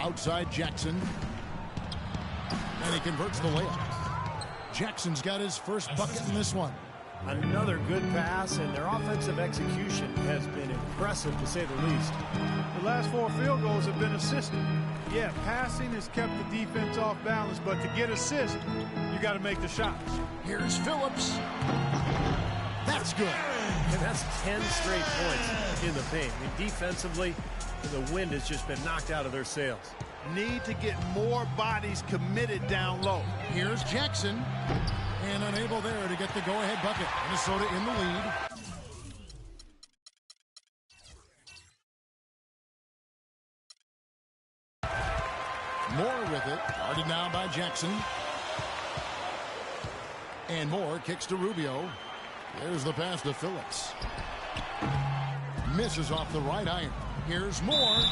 Outside Jackson. And he converts the layup. Jackson's got his first bucket in this one. Another good pass, and their offensive execution has been impressive, to say the least. The last 4 field goals have been assisted. Yeah, passing has kept the defense off balance, but to get assists, you got to make the shots. Here's Phillips. That's good. And that's 10 straight points in the paint. I mean, defensively, the wind has just been knocked out of their sails. Need to get more bodies committed down low. Here's Jackson. And unable there to get the go-ahead bucket. Minnesota in the lead. Moore with it. Guarded now by Jackson. And Moore kicks to Rubio. There's the pass to Phillips. Misses off the right iron. Here's Moore.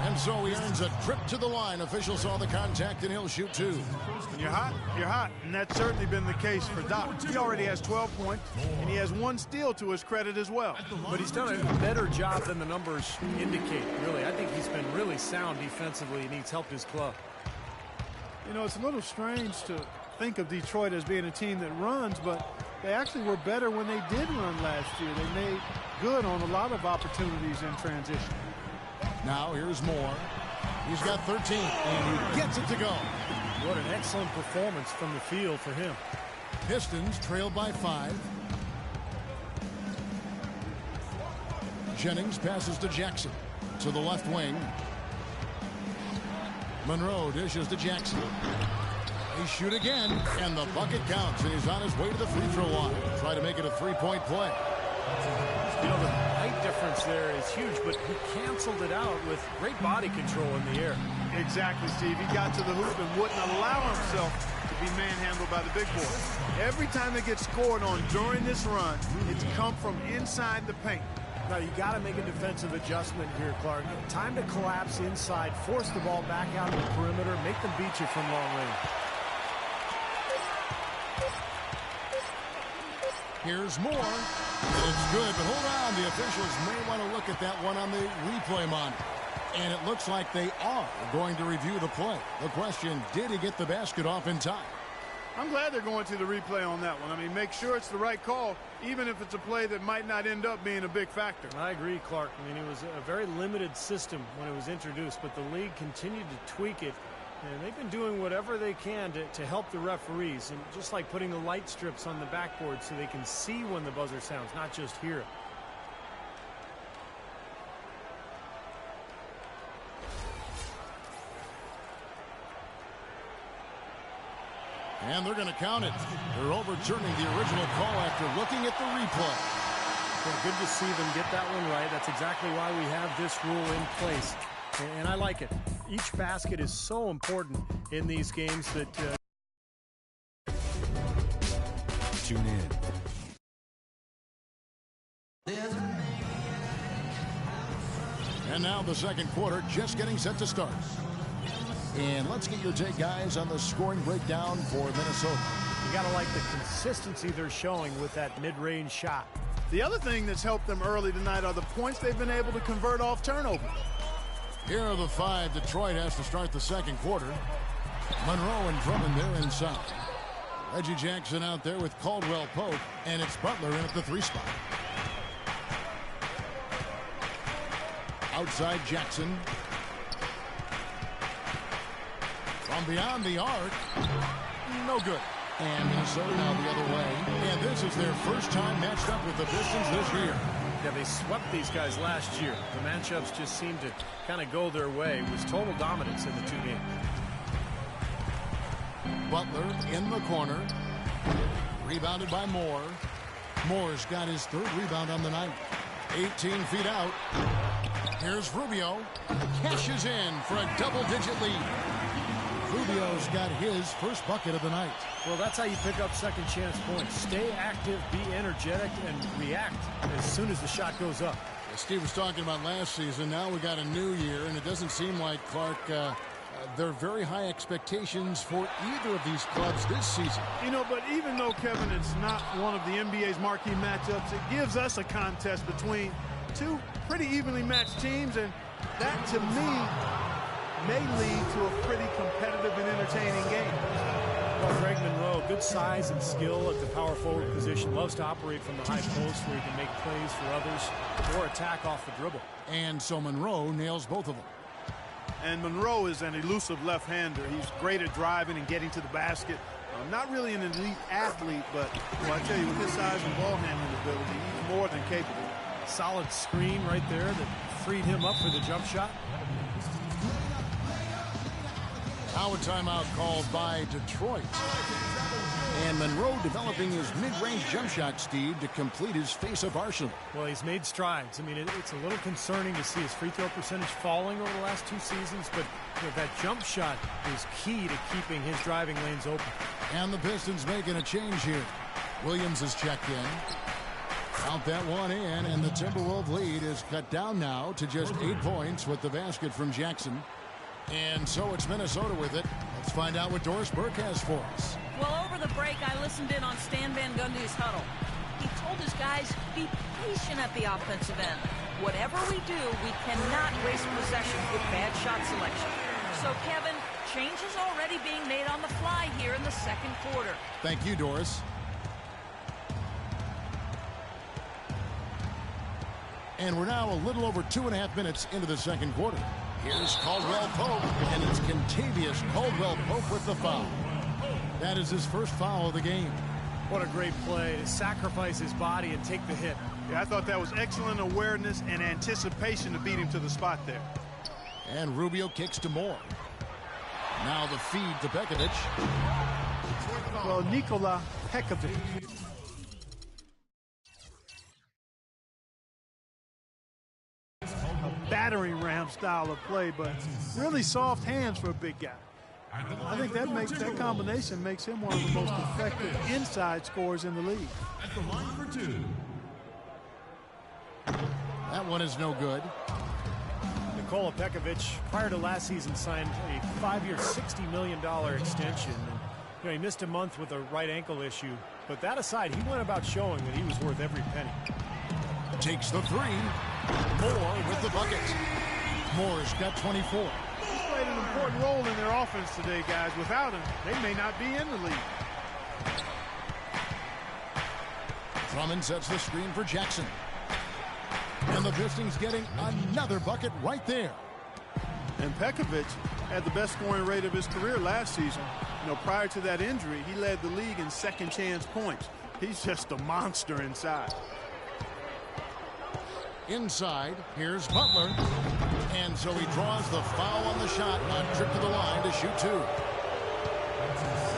And so he earns a trip to the line. Official saw the contact, and he'll shoot 2. When you're hot, you're hot. And that's certainly been the case for Doc. He already has 12 points, and he has 1 steal to his credit as well. But he's done a better job than the numbers indicate, really. I think he's been really sound defensively, and he's helped his club. You know, it's a little strange to think of Detroit as being a team that runs, but they actually were better when they did run last year. They made good on a lot of opportunities in transition. Now here's Moore. He's got 13, and he gets it to go. What an excellent performance from the field for him. Pistons trail by 5. Jennings passes to Jackson. To the left wing. Monroe dishes to Jackson. They shoot again, and the bucket counts, and he's on his way to the free throw line. Try to make it a 3-point play. You know, the height difference there is huge, but he canceled it out with great body control in the air. Exactly, Steve. He got to the hoop and wouldn't allow himself to be manhandled by the big boy. Every time they get scored on during this run, it's come from inside the paint. Now, you got to make a defensive adjustment here, Clark. Time to collapse inside, force the ball back out of the perimeter, make them beat you from long range. Here's Moore. It's good, but hold on. The officials may want to look at that one on the replay monitor. And it looks like they are going to review the play. The question, did he get the basket off in time? I'm glad they're going to the replay on that one. I mean, make sure it's the right call, even if it's a play that might not end up being a big factor. I agree, Clark. I mean, it was a very limited system when it was introduced, but the league continued to tweak it. And they've been doing whatever they can to help the referees, and just like putting the light strips on the backboard so they can see when the buzzer sounds, not just hear it. And they're going to count it. They're overturning the original call after looking at the replay. Well, good to see them get that one right. That's exactly why we have this rule in place. And I like it. Each basket is so important in these games that... Tune in. And now the second quarter just getting set to start. And let's get your take, guys, on the scoring breakdown for Minnesota. You got to like the consistency they're showing with that mid-range shot. The other thing that's helped them early tonight are the points they've been able to convert off turnover. Here are the 5 Detroit has to start the second quarter. Monroe and Drummond there inside. Reggie Jackson out there with Caldwell Pope, and it's Butler in at the 3 spot. Outside Jackson. From beyond the arc, no good. And Minnesota now the other way. And this is their first time matched up with the Pistons this year. Yeah, they swept these guys last year. The matchups just seemed to kind of go their way. It was total dominance in the 2 games. Butler in the corner. Rebounded by Moore. Moore's got his 3rd rebound on the night. 18 feet out. Here's Rubio. Cashes in for a double-digit lead. Rubio's got his first bucket of the night. Well, that's how you pick up second chance points. Stay active, be energetic, and react as soon as the shot goes up. Steve was talking about last season. Now we got a new year, and it doesn't seem like, Clark, there are very high expectations for either of these clubs this season. You know, but even though, Kevin, it's not one of the NBA's marquee matchups, it gives us a contest between 2 pretty evenly matched teams, and that, to me, may lead to a pretty competitive and entertaining game. Well, Greg Monroe, good size and skill at the power forward position. Loves to operate from the high post where he can make plays for others or attack off the dribble. And so Monroe nails both of them. And Monroe is an elusive left-hander. He's great at driving and getting to the basket. Not really an elite athlete, but well, I tell you, with his size and ball handling ability, he's more than capable. Solid screen right there that freed him up for the jump shot. Now a timeout called by Detroit. And Monroe developing his mid-range jump shot, Steve, to complete his face-up arsenal. Well, he's made strides. I mean, it's a little concerning to see his free throw percentage falling over the last 2 seasons, but you know, that jump shot is key to keeping his driving lanes open. And the Pistons making a change here. Williams is checked in. Count that one in, and the Timberwolves lead is cut down now to just 8 points with the basket from Jackson. And so it's Minnesota with it. Let's find out what Doris Burke has for us. Well, over the break, I listened in on Stan Van Gundy's huddle. He told his guys, be patient at the offensive end. Whatever we do, we cannot waste possessions with bad shot selection. So, Kevin, change is already being made on the fly here in the second quarter. Thank you, Doris. And we're now a little over 2.5 minutes into the second quarter. Here's Caldwell Pope, and it's Kentavious Caldwell Pope with the foul. That is his first foul of the game. What a great play to sacrifice his body and take the hit. Yeah, I thought that was excellent awareness and anticipation to beat him to the spot there. And Rubio kicks to Moore. Now the feed to Pekovic. Well, Nikola Pekovic. A battering ram style of play, but really soft hands for a big guy. I think that combination makes him one of the most effective inside scorers in the league. At the line for 2. That one is no good. Nikola Pekovic, prior to last season, signed a 5-year, $60 million extension. And, you know, he missed a month with a right ankle issue. But that aside, he went about showing that he was worth every penny. Takes the 3. Moore with the bucket. Moore's got 24. He's played an important role in their offense today, guys. Without him, they may not be in the league. Drummond sets the screen for Jackson. And the Pistons getting another bucket right there. And Pekovic had the best scoring rate of his career last season. You know, prior to that injury, he led the league in second chance points. He's just a monster inside. Inside, here's Butler. And so he draws the foul on the shot on trip to the line to shoot 2.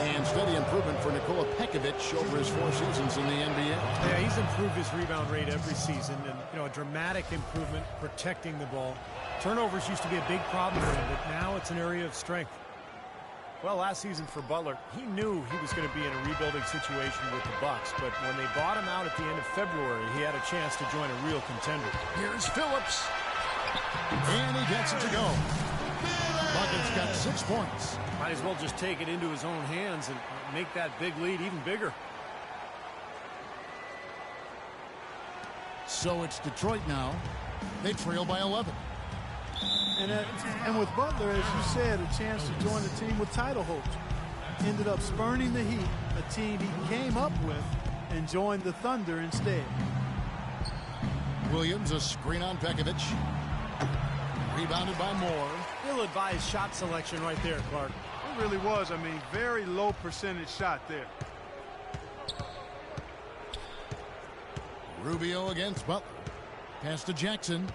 And steady improvement for Nikola Pekovic over his 4 seasons in the NBA. Yeah, he's improved his rebound rate every season, and you know, a dramatic improvement protecting the ball. Turnovers used to be a big problem for him, but now it's an area of strength. Well, last season for Butler, he knew he was going to be in a rebuilding situation with the Bucks, but when they bought him out at the end of February, he had a chance to join a real contender. Here's Phillips. And he gets it to go. Bucket's got 6 points. Might as well just take it into his own hands and make that big lead even bigger. So it's Detroit now. They trail by 11. And with Butler, as you said, a chance to join the team with title hopes. Ended up spurning the Heat, a team he came up with, and joined the Thunder instead. Williams, a screen on Pekovic. Rebounded by Moore. Ill-advised shot selection right there, Clark. It really was. I mean, very low percentage shot there. Rubio against Butler. Pass to Jackson.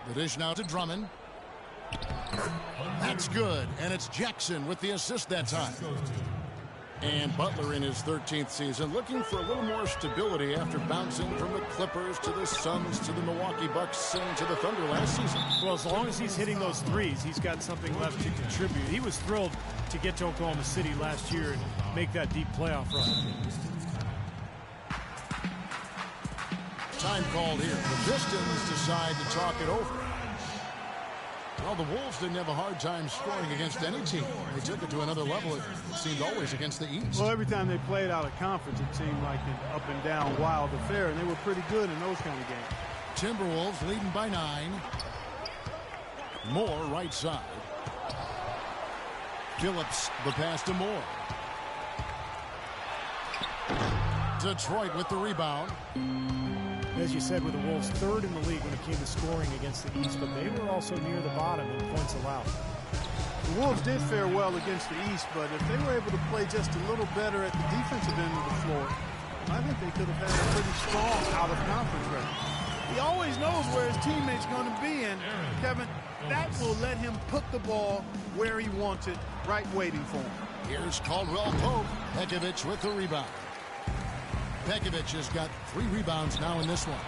The dish now to Drummond. That's good. And it's Jackson with the assist that time. And Butler in his 13th season looking for a little more stability after bouncing from the Clippers to the Suns to the Milwaukee Bucks and to the Thunder last season. Well, as long as he's hitting those threes, he's got something left to contribute. He was thrilled to get to Oklahoma City last year and make that deep playoff run. Time called here. The Pistons decide to talk it over. Well, the Wolves didn't have a hard time scoring against any team. They took it to another level, it seemed always, against the East. Well, every time they played out of conference, it seemed like an up-and-down wild affair, and they were pretty good in those kind of games. Timberwolves leading by 9. Moore right side. Phillips the pass to Moore. Detroit with the rebound. As you said, with the Wolves third in the league when it came to scoring against the East, but they were also near the bottom in points allowed. The Wolves did fare well against the East, but if they were able to play just a little better at the defensive end of the floor, I think they could have had a pretty strong out-of-conference record. He always knows where his teammate's going to be, and Kevin, that will let him put the ball where he wants it, right waiting for him. Here's Caldwell Pope. Pekovic with the rebound. Pekovic has got 3 rebounds now in this one.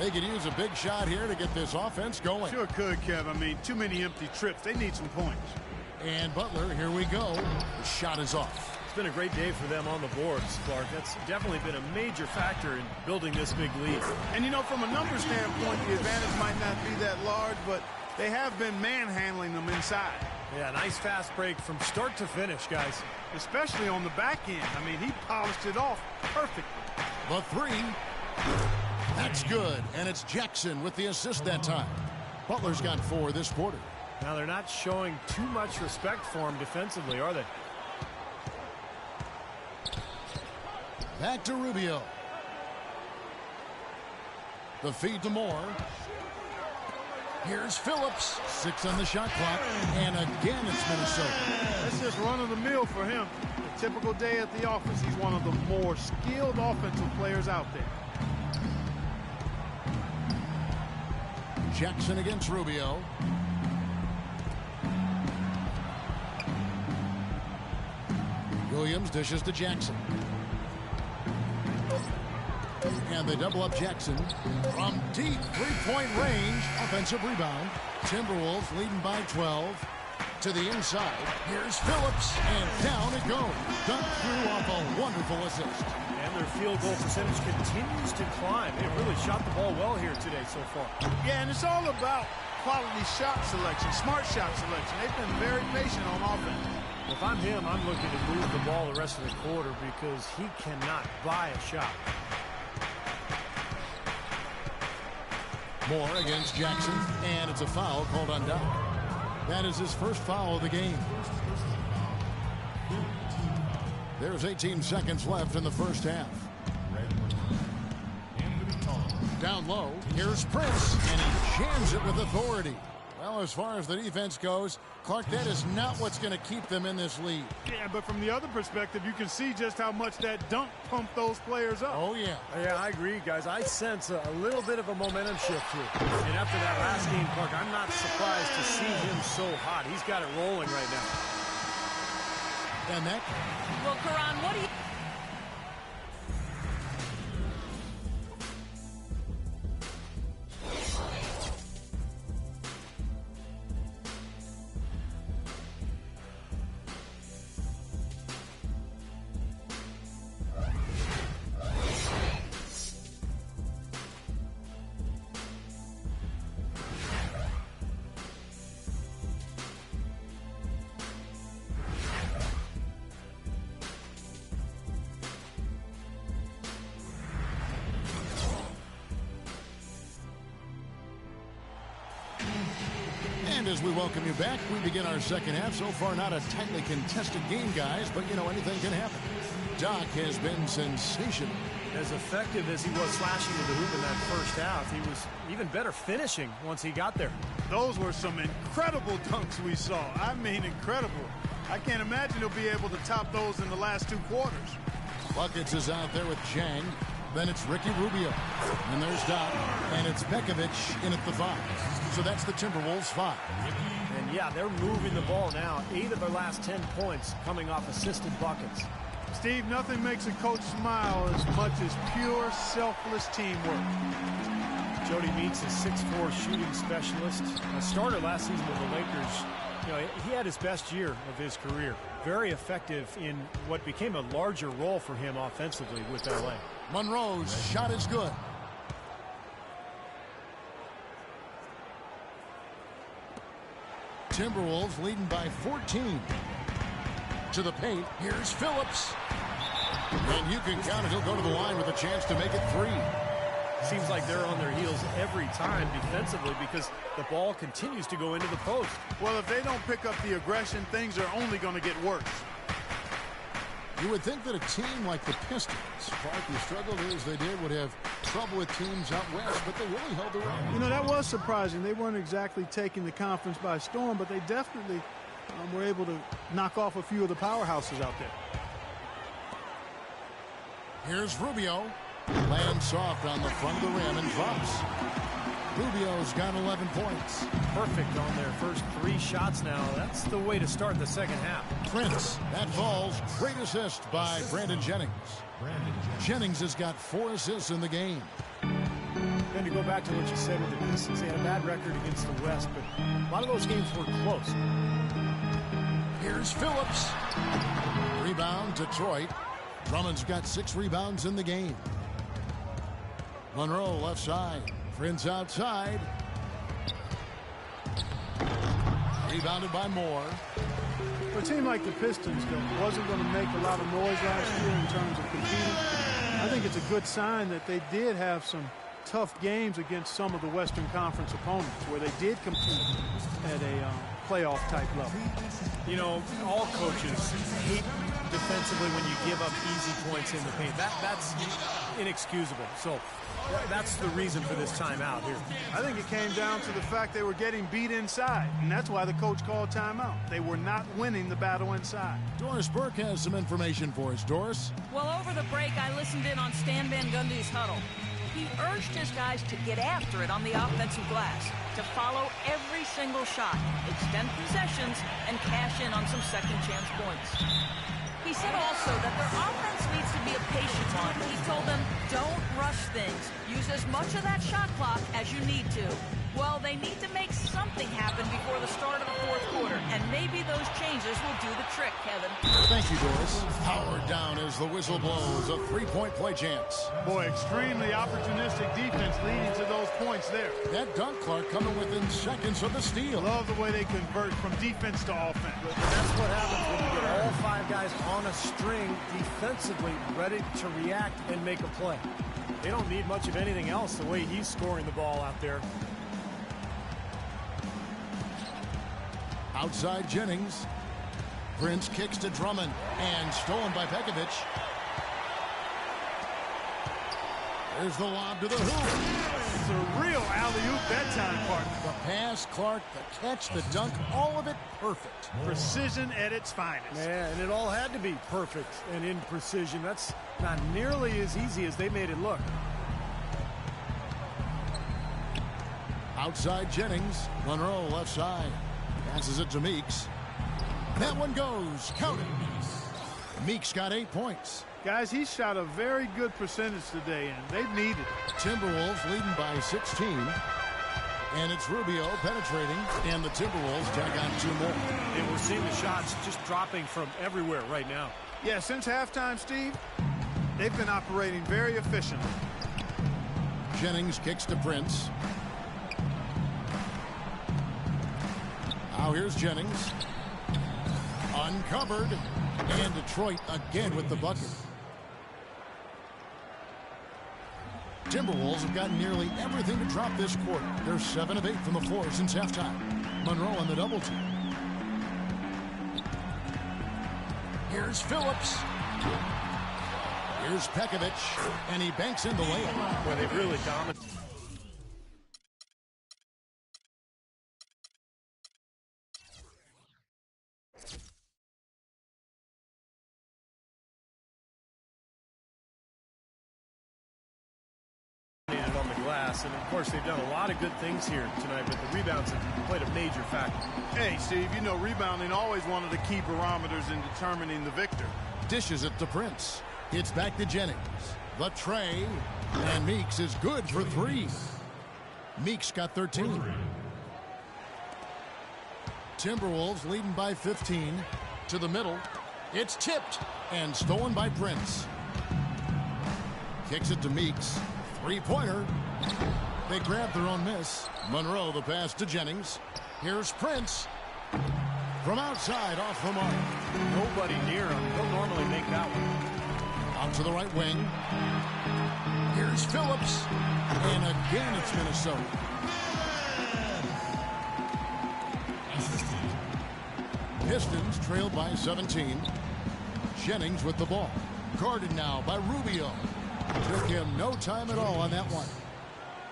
They could use a big shot here to get this offense going. Sure could, Kev. I mean, too many empty trips. They need some points. And Butler, here we go. The shot is off. It's been a great day for them on the boards, Clark. That's definitely been a major factor in building this big lead. And, you know, from a numbers standpoint, the advantage might not be that large, but they have been manhandling them inside. Yeah, nice fast break from start to finish, guys. Especially on the back end. I mean, he polished it off perfectly. The 3. That's good. And it's Jackson with the assist that time. Butler's got 4 this quarter. Now, they're not showing too much respect for him defensively, are they? Back to Rubio. The feed to Moore. Here's Phillips. 6 on the shot clock. And again, it's Minnesota. That's just run-of-the-mill for him. A typical day at the office. He's one of the more skilled offensive players out there. Jackson against Rubio. Williams dishes to Jackson. And they double up Jackson from deep three-point range. Offensive rebound. Timberwolves leading by 12. To the inside. Here's Phillips. And down it goes. Dunked through off a wonderful assist. And their field goal percentage continues to climb. They've really shot the ball well here today so far. Yeah, and it's all about quality shot selection, smart shot selection. They've been very patient on offense. If I'm him, I'm looking to move the ball the rest of the quarter because he cannot buy a shot. Moore against Jackson, and it's a foul called on Doc. That is his first foul of the game. There's 18 seconds left in the first half. Down low, here's Prince, and he jams it with authority. Well, as far as the defense goes, Clark, that is not what's going to keep them in this lead. Yeah, but from the other perspective, you can see just how much that dunk pumped those players up. Oh, yeah. Yeah, I agree, guys. I sense a little bit of a momentum shift here. And after that last game, Clark, I'm not surprised to see him so hot. He's got it rolling right now. And that. Well, Karan, what do you... And as we welcome you back, we begin our second half. So far, not a tightly contested game, guys, but, you know, anything can happen. Doc has been sensational. As effective as he was slashing to the hoop in that first half, he was even better finishing once he got there. Those were some incredible dunks we saw. I mean, incredible. I can't imagine he'll be able to top those in the last 2 quarters. Buckets is out there with Jang. Then it's Ricky Rubio. And there's Doc. And it's Pekovic in at the 5. So that's the Timberwolves 5. And yeah, they're moving the ball now. 8 of their last 10 points coming off assisted buckets. Steve, nothing makes a coach smile as much as pure, selfless teamwork. Jody Meeks is 6'4" shooting specialist. A starter last season with the Lakers. You know, he had his best year of his career. Very effective in what became a larger role for him offensively with LA. Monroe's shot is good. Timberwolves leading by 14. To the paint, here's Phillips. And you can count it. He'll go to the line with a chance to make it 3. Seems like they're on their heels every time defensively because the ball continues to go into the post. Well, if they don't pick up the aggression, things are only going to get worse. You would think that a team like the Pistons, Clark, who struggled as they did, would have trouble with teams out west, but they really held their own. You know, that was surprising. They weren't exactly taking the conference by storm, but they definitely were able to knock off a few of the powerhouses out there. Here's Rubio. Lands soft on the front of the rim and drops. Rubio's got 11 points. Perfect on their first 3 shots now. That's the way to start the second half. Prince, that falls. Great assist by Brandon Jennings. Jennings has got 4 assists in the game. And to go back to what you said with the Pistons, they had a bad record against the West, but a lot of those games were close. Here's Phillips. Rebound, Detroit. Drummond's got 6 rebounds in the game. Monroe left side. Prince outside. Rebounded by Moore. For a team like the Pistons, though, wasn't going to make a lot of noise last year in terms of competing. I think it's a good sign that they did have some tough games against some of the Western Conference opponents where they did compete at a playoff-type level. You know, all coaches hate defensively when you give up easy points in the paint. That's inexcusable. So that's the reason for this timeout here. I think it came down to the fact they were getting beat inside, and that's why the coach called timeout. They were not winning the battle inside. Doris Burke has some information for us. Doris? Well, over the break, I listened in on Stan Van Gundy's huddle. He urged his guys to get after it on the offensive glass, to follow every single shot, extend possessions, and cash in on some second-chance points. He said also that their offense needs to be a patient one. He told them, don't rush things. Use as much of that shot clock as you need to. Well, they need to make something happen before the start of the 4th quarter, and maybe those changes will do the trick, Kevin. Thank you, Doris. Powered down as the whistle blows. A 3-point play chance. Boy, extremely opportunistic defense leading to those points there. That dunk, Clark, coming within seconds of the steal. Love the way they convert from defense to offense. That's what happens when you get all 5 guys on a string defensively ready to react and make a play. They don't need much of anything else the way he's scoring the ball out there. Outside Jennings. Prince kicks to Drummond and stolen by Pekovic. There's the lob to the hoop. It's a real alley-oop that time, partner. The pass, Clark, the catch, the dunk, all of it perfect. Precision at its finest. Yeah, and it all had to be perfect and in precision. That's not nearly as easy as they made it look. Outside Jennings. Monroe left side. Passes it to Meeks. That one goes. Count it. Meeks got 8 points. Guys, he shot a very good percentage today, and they've needed it. Timberwolves leading by 16. And it's Rubio penetrating, and the Timberwolves tack on 2 more. And we're seeing the shots just dropping from everywhere right now. Yeah, since halftime, Steve, they've been operating very efficiently. Jennings kicks to Prince. Now here's Jennings. Uncovered. And Detroit again with the bucket. Timberwolves have gotten nearly everything to drop this quarter. They're 7 of 8 from the floor since halftime. Monroe on the double team. Here's Phillips. Here's Pekovic. And he banks in the layup. Boy, they've really dominated. On the glass, and of course they've done a lot of good things here tonight, but the rebounds have played a major factor. Hey, Steve, you know rebounding always one of the key barometers in determining the victor. Dishes it to Prince. It's back to Jennings. The tray. And Meeks is good for 3. Meeks got 13. Timberwolves leading by 15. To the middle. It's tipped and stolen by Prince. Kicks it to Meeks. 3-pointer. They grab their own miss. Monroe the pass to Jennings. Here's Prince. From outside off the mark. Nobody near him. He'll normally make that one. On Out to the right wing. Here's Phillips. And again, it's Minnesota. Pistons trailed by 17. Jennings with the ball. Guarded now by Rubio. Took him no time at all on that one.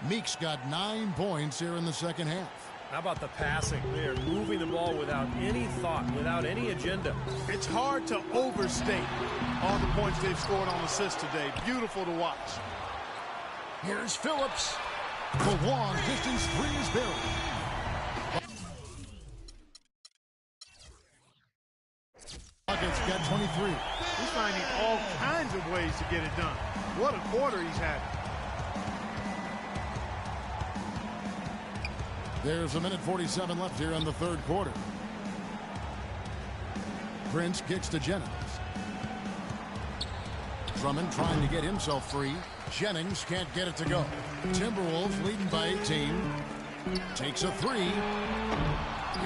Meeks got 9 points here in the second half. How about the passing? They are moving the ball without any thought, without any agenda. It's hard to overstate all the points they've scored on assists today. Beautiful to watch. Here's Phillips. The long distance three is buried. Buckets got 23. He's finding all kinds of ways to get it done. What a quarter he's had. There's a minute 47 left here in the third quarter. Prince kicks to Jennings. Drummond trying to get himself free. Jennings can't get it to go. Timberwolves leading by 18. Takes a three.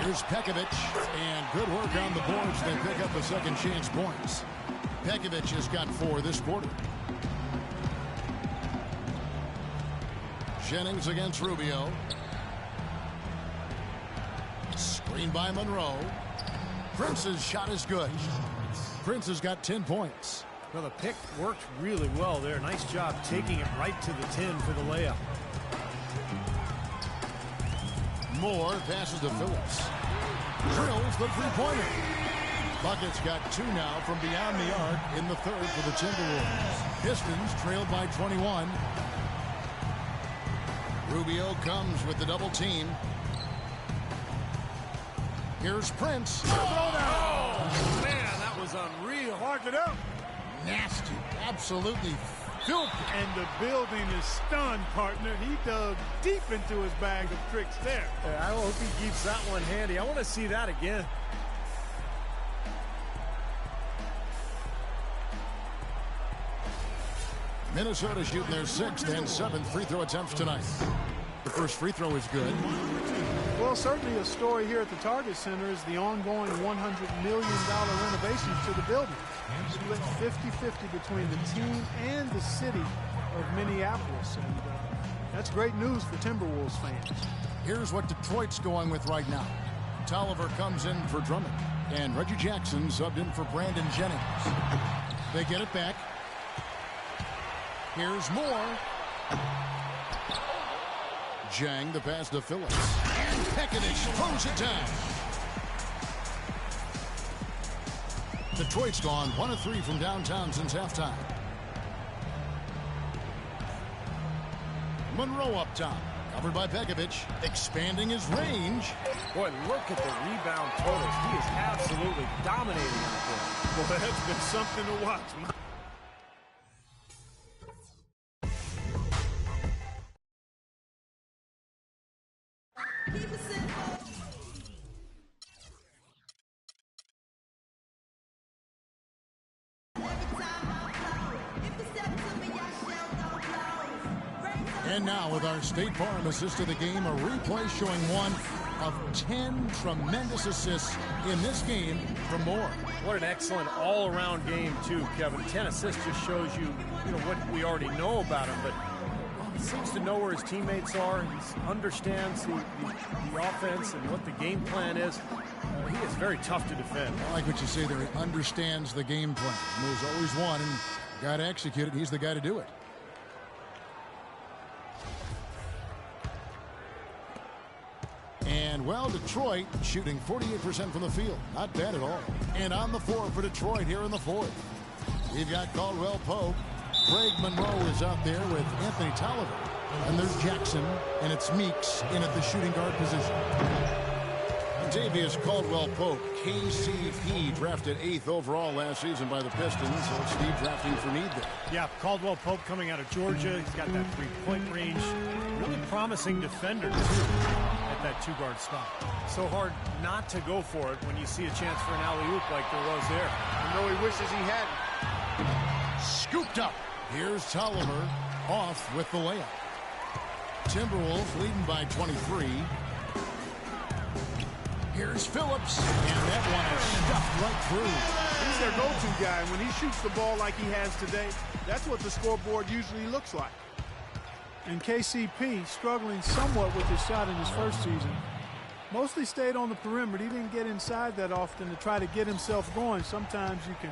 Here's Pekovic. And good work on the boards. They pick up the second chance points. Pekovic has got 4 this quarter. Jennings against Rubio. Screen by Monroe. Prince's shot is good. Prince has got 10 points. Well, the pick worked really well there. Nice job taking it right to the 10 for the layup. Moore passes to Phillips. Drills the three-pointer. Buckets got 2 now from beyond the arc in the third for the Timberwolves. Pistons trailed by 21. Rubio comes with the double team. Here's Prince. Oh, man, that was unreal. Mark it up. Nasty. Absolutely filthy. And the building is stunned, partner. He dug deep into his bag of tricks there. I hope he keeps that one handy. I want to see that again. Minnesota shooting their 6th and 7th free throw attempts tonight. The first free throw is good. Well, certainly a story here at the Target Center is the ongoing $100 million renovations to the building. Split 50-50 between the team and the city of Minneapolis. And that's great news for Timberwolves fans. Here's what Detroit's going with right now. Tolliver comes in for Drummond. And Reggie Jackson subbed in for Brandon Jennings. They get it back. Here's Moore. Jang the pass to Phillips. And Pekovic throws it down. Detroit's gone 1 of 3 from downtown since halftime. Monroe up top. Covered by Pekovic. Expanding his range. Boy, look at the rebound totals. He is absolutely dominating out there. Well, that's been something to watch. And now with our State Farm assist of the game, a replay showing one of 10 tremendous assists in this game from Moore. What an excellent all-around game, too, Kevin. 10 assists just shows you, what we already know about him, but he seems to know where his teammates are. He understands the offense and what the game plan is. He is very tough to defend. I like what you say there. He understands the game plan. And there's always one, and got to execute it. He's the guy to do it. And, well, Detroit shooting 48% from the field. Not bad at all. And on the floor for Detroit here in the fourth. We've got Caldwell Pope. Greg Monroe is out there with Anthony Tolliver. And there's Jackson, and it's Meeks in at the shooting guard position. Davius Caldwell Pope, KCP, drafted 8th overall last season by the Pistons. So Steve drafting for need there. Yeah, Caldwell Pope coming out of Georgia. He's got that three-point range. Really promising defender, too, at that two-guard spot. So hard not to go for it when you see a chance for an alley-oop like there was there. I know he wishes he hadn't. Scooped up. Here's Tolliver off with the layup. Timberwolves leading by 23. Here's Phillips, and that one is stuffed right through. He's their go-to guy, and when he shoots the ball like he has today, that's what the scoreboard usually looks like. And KCP struggling somewhat with his shot in his first season. Mostly stayed on the perimeter. He didn't get inside that often to try to get himself going. Sometimes you can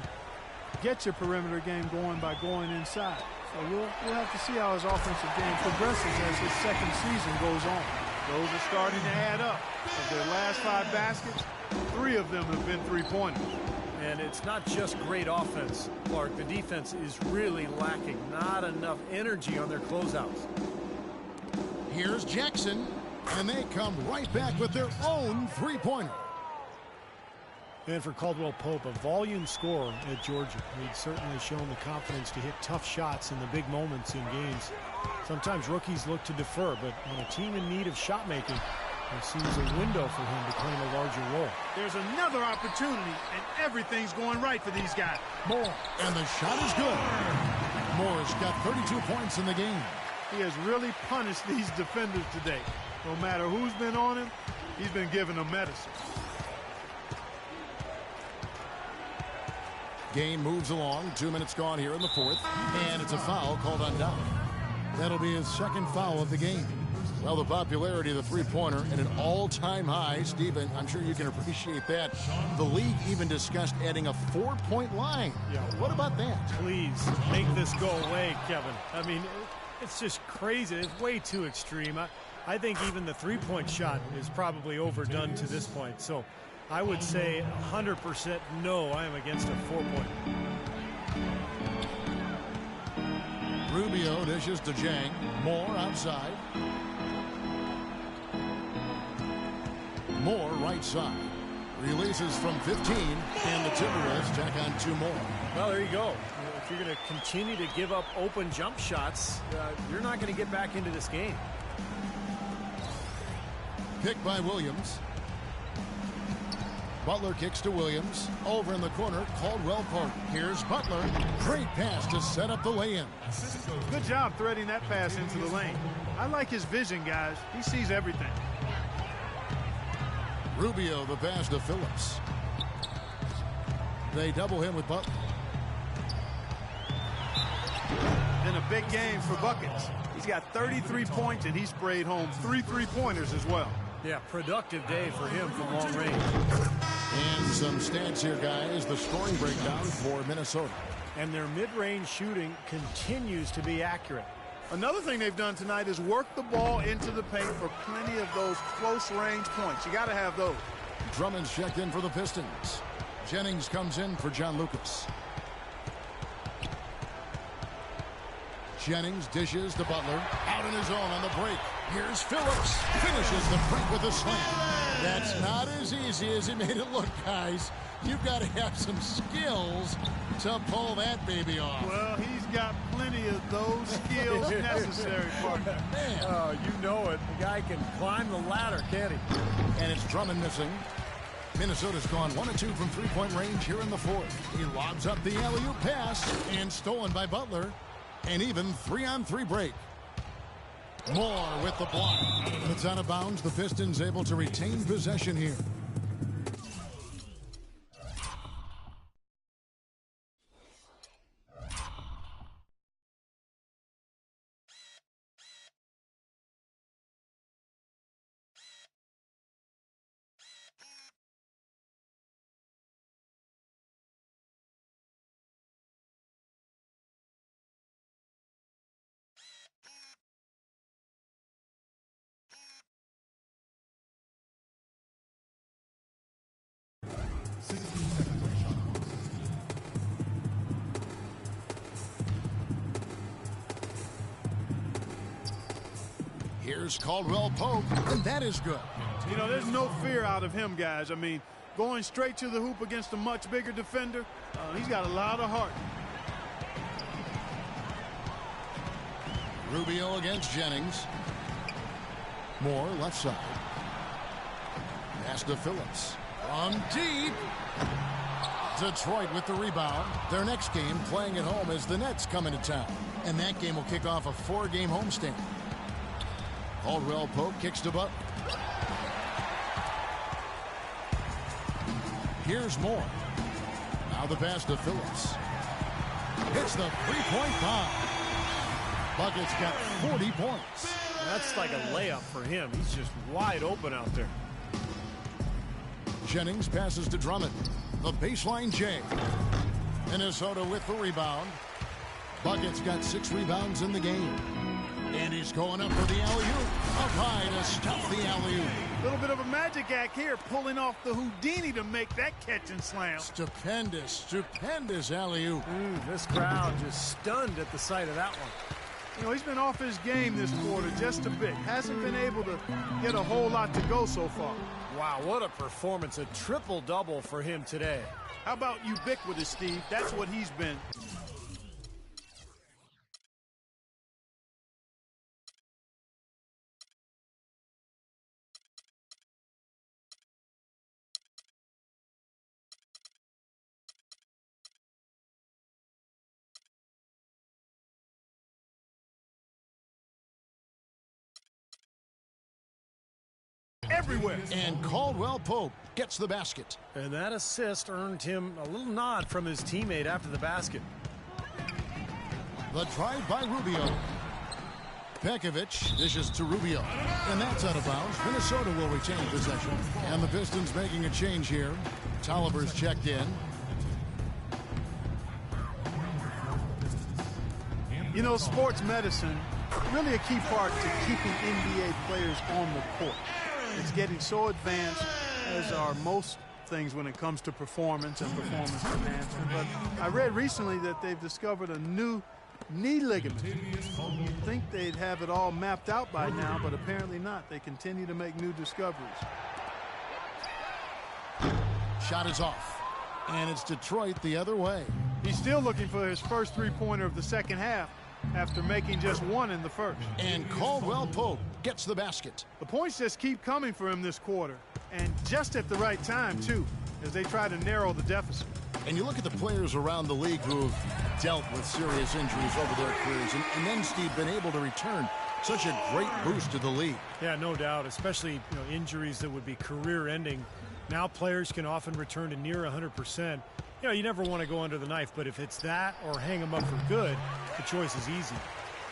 get your perimeter game going by going inside. So we'll have to see how his offensive game progresses as his second season goes on. Those are starting to add up. Of their last 5 baskets, 3 of them have been three-pointers. And it's not just great offense, Clark. The defense is really lacking. Not enough energy on their closeouts. Here's Jackson, and they come right back with their own three-pointer. And for Caldwell Pope, a volume scorer at Georgia. He'd certainly shown the confidence to hit tough shots in the big moments in games. Sometimes rookies look to defer, but on a team in need of shot making, there seems a window for him to claim a larger role. There's another opportunity, and everything's going right for these guys. Moore, and the shot is good. Moore's got 32 points in the game. He has really punished these defenders today. No matter who's been on him, he's been giving them medicine. Game moves along. 2 minutes gone here in the fourth. And it's a foul called on Dow. That'll be his second foul of the game. Well, the popularity of the three-pointer at an all-time high. Steven, I'm sure you can appreciate that. The league even discussed adding a 4-point line. Yeah. What about that? Please make this go away, Kevin. I mean, it's just crazy. It's way too extreme. I think even the three-point shot is probably overdone to this point. So I would say 100% no, I am against a 4-point. Rubio dishes to Jang. Moore outside. Moore right side. Releases from 15, and the Timberwolves tack on 2 more. Well, there you go. If you're going to continue to give up open jump shots, you're not going to get back into this game. Pick by Williams. Butler kicks to Williams. Over in the corner, Caldwell Pope. Here's Butler. Great pass to set up the lay-in. Good job threading that pass into the lane. I like his vision, guys. He sees everything. Rubio the pass to Phillips. They double him with Butler. And a big game for buckets. He's got 33 points, and he sprayed home 3 three-pointers as well. Yeah, productive day for him from long range. And some stats here, guys. The scoring breakdown for Minnesota. And their mid-range shooting continues to be accurate. Another thing they've done tonight is work the ball into the paint for plenty of those close-range points. You got to have those. Drummond's checked in for the Pistons. Jennings comes in for John Lucas. Jennings dishes to Butler. Out on his own on the break. Here's Phillips. Finishes the break with a slam. That's not as easy as he made it look, guys. You've got to have some skills to pull that baby off. Well, he's got plenty of those skills necessary, partner. Man. Oh, you know it. The guy can climb the ladder, can't he? And it's Drummond missing. Minnesota's gone 1 of 2 from three-point range here in the fourth. He lobs up the alley-oop pass and stolen by Butler. An even 3-on-3 break. Moore with the block. It's out of bounds. The Pistons able to retain possession here. Here's Caldwell Pope, and that is good. You know, there's no fear out of him, guys. I mean, going straight to the hoop against a much bigger defender, he's got a lot of heart. Rubio against Jennings. Moore left side. Pass to Phillips. From deep. Detroit with the rebound. Their next game playing at home as the Nets come into town. And that game will kick off a 4-game homestand. Caldwell Pope kicks to Butler. Here's Moore. Now the pass to Phillips. Hits the three-point bomb. Bucket's got 40 points. That's like a layup for him. He's just wide open out there. Jennings passes to Drummond. The baseline J. Minnesota with the rebound. Bucket's got 6 rebounds in the game. And he's going up for the alley-oop. Up high to stuff the alley-oop. A little bit of a magic act here, pulling off the Houdini to make that catch and slam. Stupendous alley-oop. This crowd just stunned at the sight of that one. You know, he's been off his game this quarter just a bit. Hasn't been able to get a whole lot to go so far. Wow, what a performance. A triple-double for him today. How about ubiquitous, Steve? That's what he's been. Everywhere. And Caldwell Pope gets the basket. And that assist earned him a little nod from his teammate after the basket. The drive by Rubio. Pekovic dishes to Rubio. And that's out of bounds. Minnesota will retain possession. And the Pistons making a change here. Tolliver's checked in. You know, sports medicine, really a key part to keeping NBA players on the court. It's getting so advanced, as are most things when it comes to performance and performance enhancement. But I read recently that they've discovered a new knee ligament. You'd think they'd have it all mapped out by now, but apparently not. They continue to make new discoveries. Shot is off. And it's Detroit the other way. He's still looking for his first three-pointer of the second half after making just one in the first. And Caldwell Pope gets the basket. The points just keep coming for him this quarter, and just at the right time, too, as they try to narrow the deficit. And you look at the players around the league who've dealt with serious injuries over their careers, and then, Steve, been able to return. Such a great boost to the league. Yeah, no doubt, especially injuries that would be career-ending. Now players can often return to near 100%. You know, you never want to go under the knife, but if it's that or hang them up for good, the choice is easy.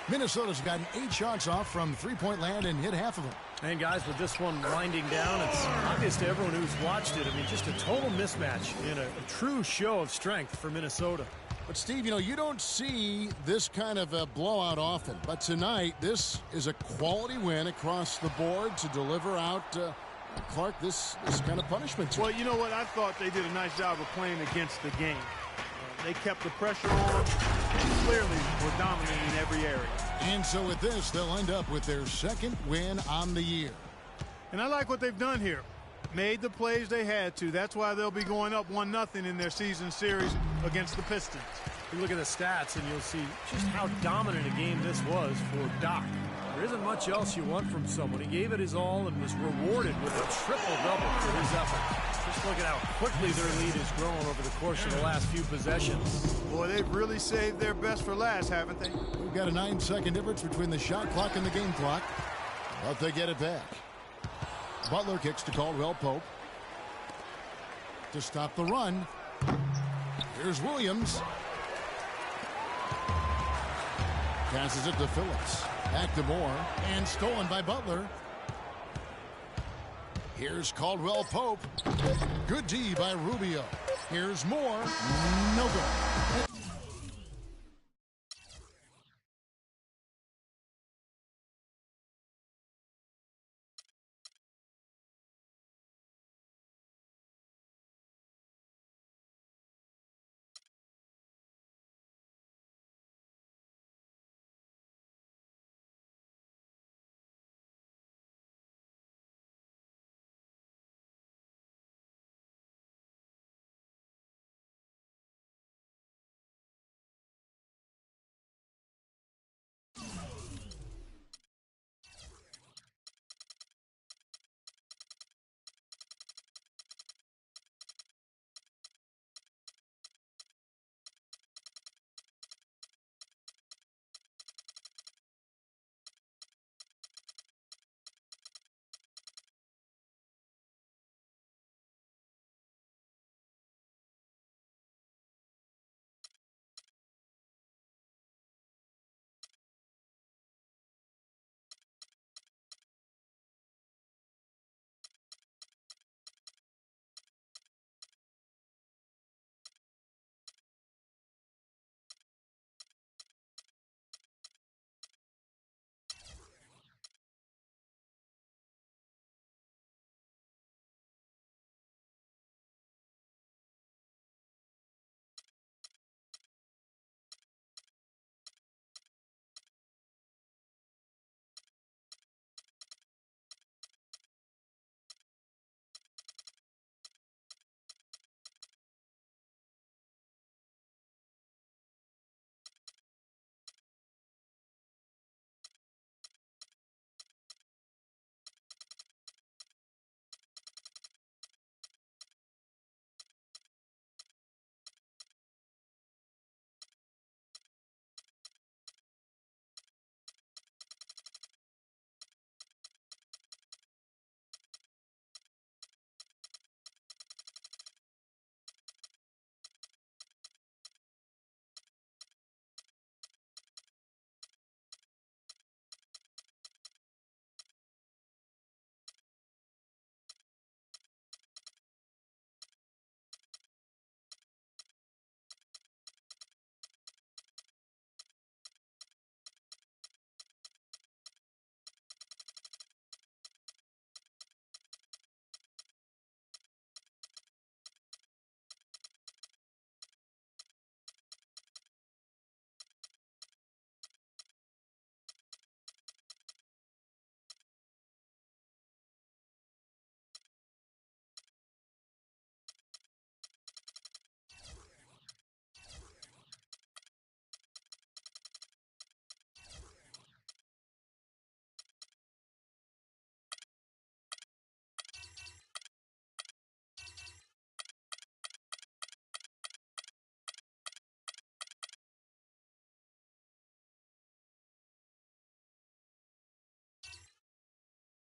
Minnesota's gotten 8 shots off from three-point land and hit half of them. And guys, with this one winding down, it's obvious to everyone who's watched it. I mean, just a total mismatch in a true show of strength for Minnesota. But, Steve, you don't see this kind of a blowout often. But tonight, this is a quality win across the board to deliver out, Clark, this kind of punishment. Well, you know what? I thought they did a nice job of playing against the game. They kept the pressure on and clearly were dominating in every area. And so with this, they'll end up with their second win on the year. And I like what they've done here. Made the plays they had to. That's why they'll be going up 1-0 in their season series against the Pistons. You look at the stats and you'll see just how dominant a game this was for Doc. There isn't much else you want from someone. He gave it his all and was rewarded with a triple-double for his effort. Just look at how quickly their lead has grown over the course of the last few possessions. Boy, they've really saved their best for last, haven't they? We've got a 9-second difference between the shot clock and the game clock. But they get it back. Butler kicks to Caldwell Pope. To stop the run. Here's Williams. Passes it to Phillips. Back to Moore. And stolen by Butler. Here's Caldwell Pope. Good D by Rubio. Here's Moore. No good.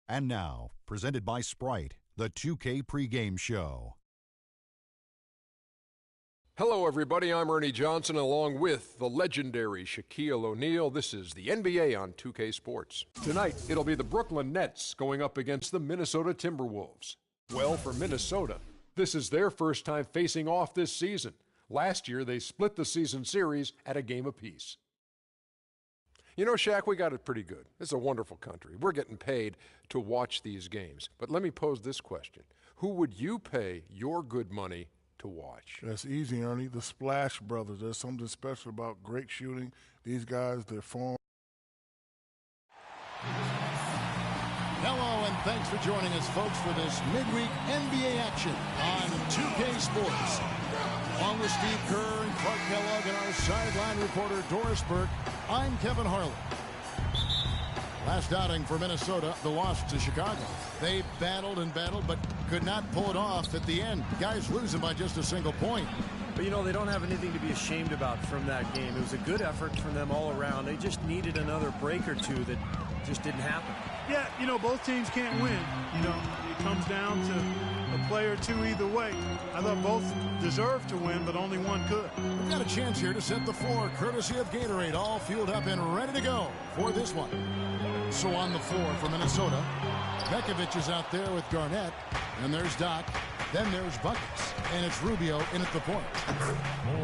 And now, presented by Sprite, the 2K pregame show. Hello, everybody. I'm Ernie Johnson, along with the legendary Shaquille O'Neal. This is the NBA on 2K Sports. Tonight, it'll be the Brooklyn Nets going up against the Minnesota Timberwolves. Well, for Minnesota, this is their first time facing off this season. Last year, they split the season series at a game apiece. You know, Shaq, we got it pretty good. It's a wonderful country. We're getting paid to watch these games. But let me pose this question. Who would you pay your good money to watch? That's easy, Ernie. The Splash Brothers. There's something special about great shooting. These guys, their form. Hello, and thanks for joining us, folks, for this midweek NBA action on 2K Sports. Along with Steve Kerr and Clark Kellogg and our sideline reporter Doris Burke, I'm Kevin Harlan. Last outing for Minnesota, the loss to Chicago. They battled and battled, but could not pull it off at the end. Guys losing by just a single point. But, you know, they don't have anything to be ashamed about from that game. It was a good effort from them all around. They just needed another break or two that just didn't happen. Yeah, you know, both teams can't win. You know, it comes down to a play or two either way. I thought both deserved to win, but only one could. We've got a chance here to set the floor, courtesy of Gatorade, all fueled up and ready to go for this one. So on the floor for Minnesota, Bekovic is out there with Garnett, and there's Doc, then there's Buckets, and it's Rubio in at the point.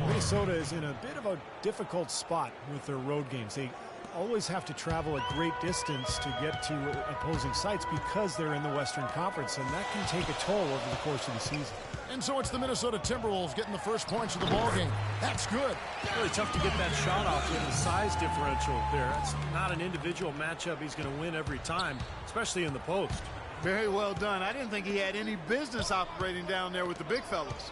Minnesota is in a bit of a difficult spot with their road games. They always have to travel a great distance to get to opposing sites because they're in the Western Conference, and that can take a toll over the course of the season. And so it's the Minnesota Timberwolves getting the first points of the ball game. That's good. Really tough to get that shot off with the size differential there. It's not an individual matchup he's going to win every time, especially in the post. Very well done. I didn't think he had any business operating down there with the big fellas.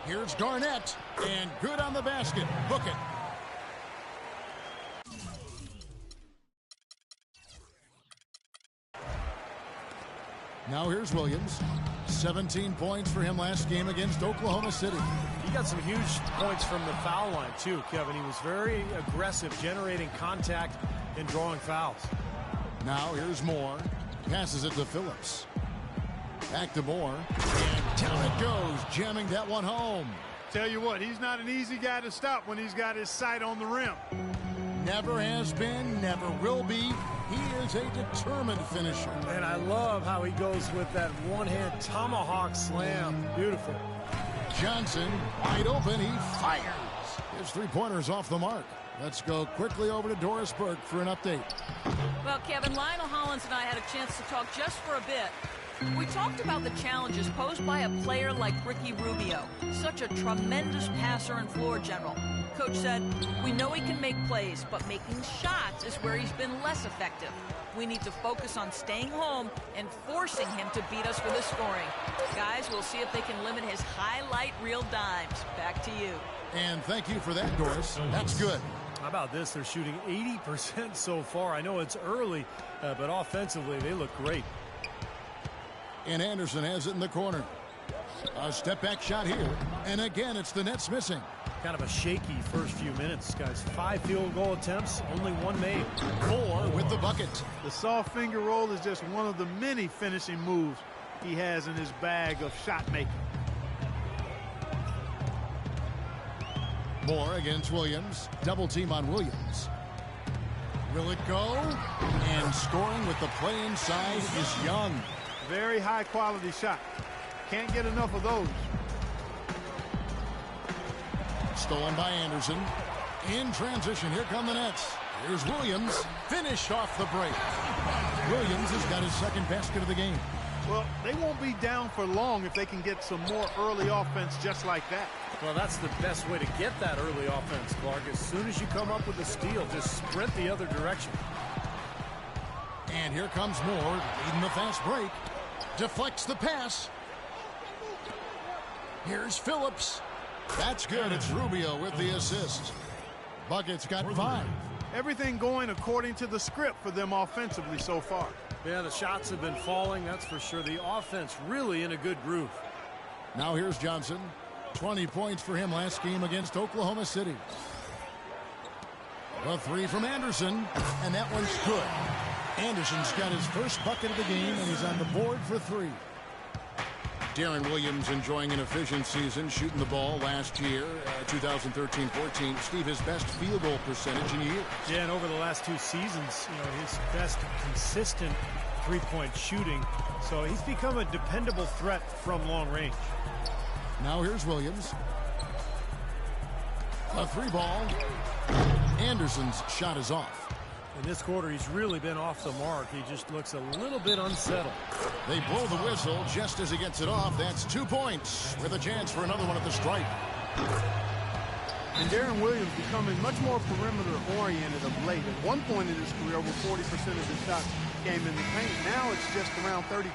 Here's Garnett, and good on the basket. Book it. Now here's Williams. 17 points for him last game against Oklahoma City. He got some huge points from the foul line, too, Kevin. He was very aggressive, generating contact and drawing fouls. Now here's Moore. Passes it to Phillips. Back to Moore. And down it goes, jamming that one home. Tell you what, he's not an easy guy to stop when he's got his sight on the rim. Never has been, never will be. He is a determined finisher. And I love how he goes with that one-hand tomahawk slam. Beautiful. Johnson, wide open, he fires. His three-pointer's off the mark. Let's go quickly over to Doris Burke for an update. Well, Kevin, Lionel Hollins and I had a chance to talk just for a bit. We talked about the challenges posed by a player like Ricky Rubio, such a tremendous passer and floor general. Coach said, we know he can make plays, but making shots is where he's been less effective. We need to focus on staying home and forcing him to beat us with his scoring. Guys, we'll see if they can limit his highlight reel dimes. Back to you. And thank you for that, Doris. That's good. How about this? They're shooting 80% so far. I know it's early, but offensively, they look great. And Anderson has it in the corner. A step-back shot here. And again, it's the Nets missing. Kind of a shaky first few minutes, guys. 5 field goal attempts, only 1 made. Moore with the bucket. The soft finger roll is just one of the many finishing moves he has in his bag of shot making. Moore against Williams. Double team on Williams. Will it go? And scoring with the play inside is Young. Very high quality shot. Can't get enough of those. Stolen by Anderson. In transition, here come the Nets. Here's Williams. Finish off the break. Williams has got his second basket of the game. Well, they won't be down for long if they can get some more early offense just like that. Well, that's the best way to get that early offense, Clark. As soon as you come up with a steal, just sprint the other direction. And here comes Moore, leading the fast break. Deflects the pass. Here's Phillips. That's good. It's Rubio with the assist. Bucket's got 5. Everything going according to the script for them offensively so far. Yeah, the shots have been falling, that's for sure. The offense really in a good groove. Now here's Johnson. 20 points for him last game against Oklahoma City. A 3 from Anderson, and that one's good. Anderson's got his first bucket of the game, and he's on the board for 3. Darren Williams enjoying an efficient season, shooting the ball last year, 2013-14. Steve, his best field goal percentage in years. Yeah, and over the last 2 seasons, his best consistent three-point shooting. So he's become a dependable threat from long range. Now here's Williams. A 3 ball. Anderson's shot is off. In this quarter, he's really been off the mark. He just looks a little bit unsettled. They blow the whistle just as he gets it off. That's 2 points with a chance for another one at the stripe. And Darren Williams becoming much more perimeter-oriented of late. At one point in his career, over 40% of his shots came in the paint. Now it's just around 30%.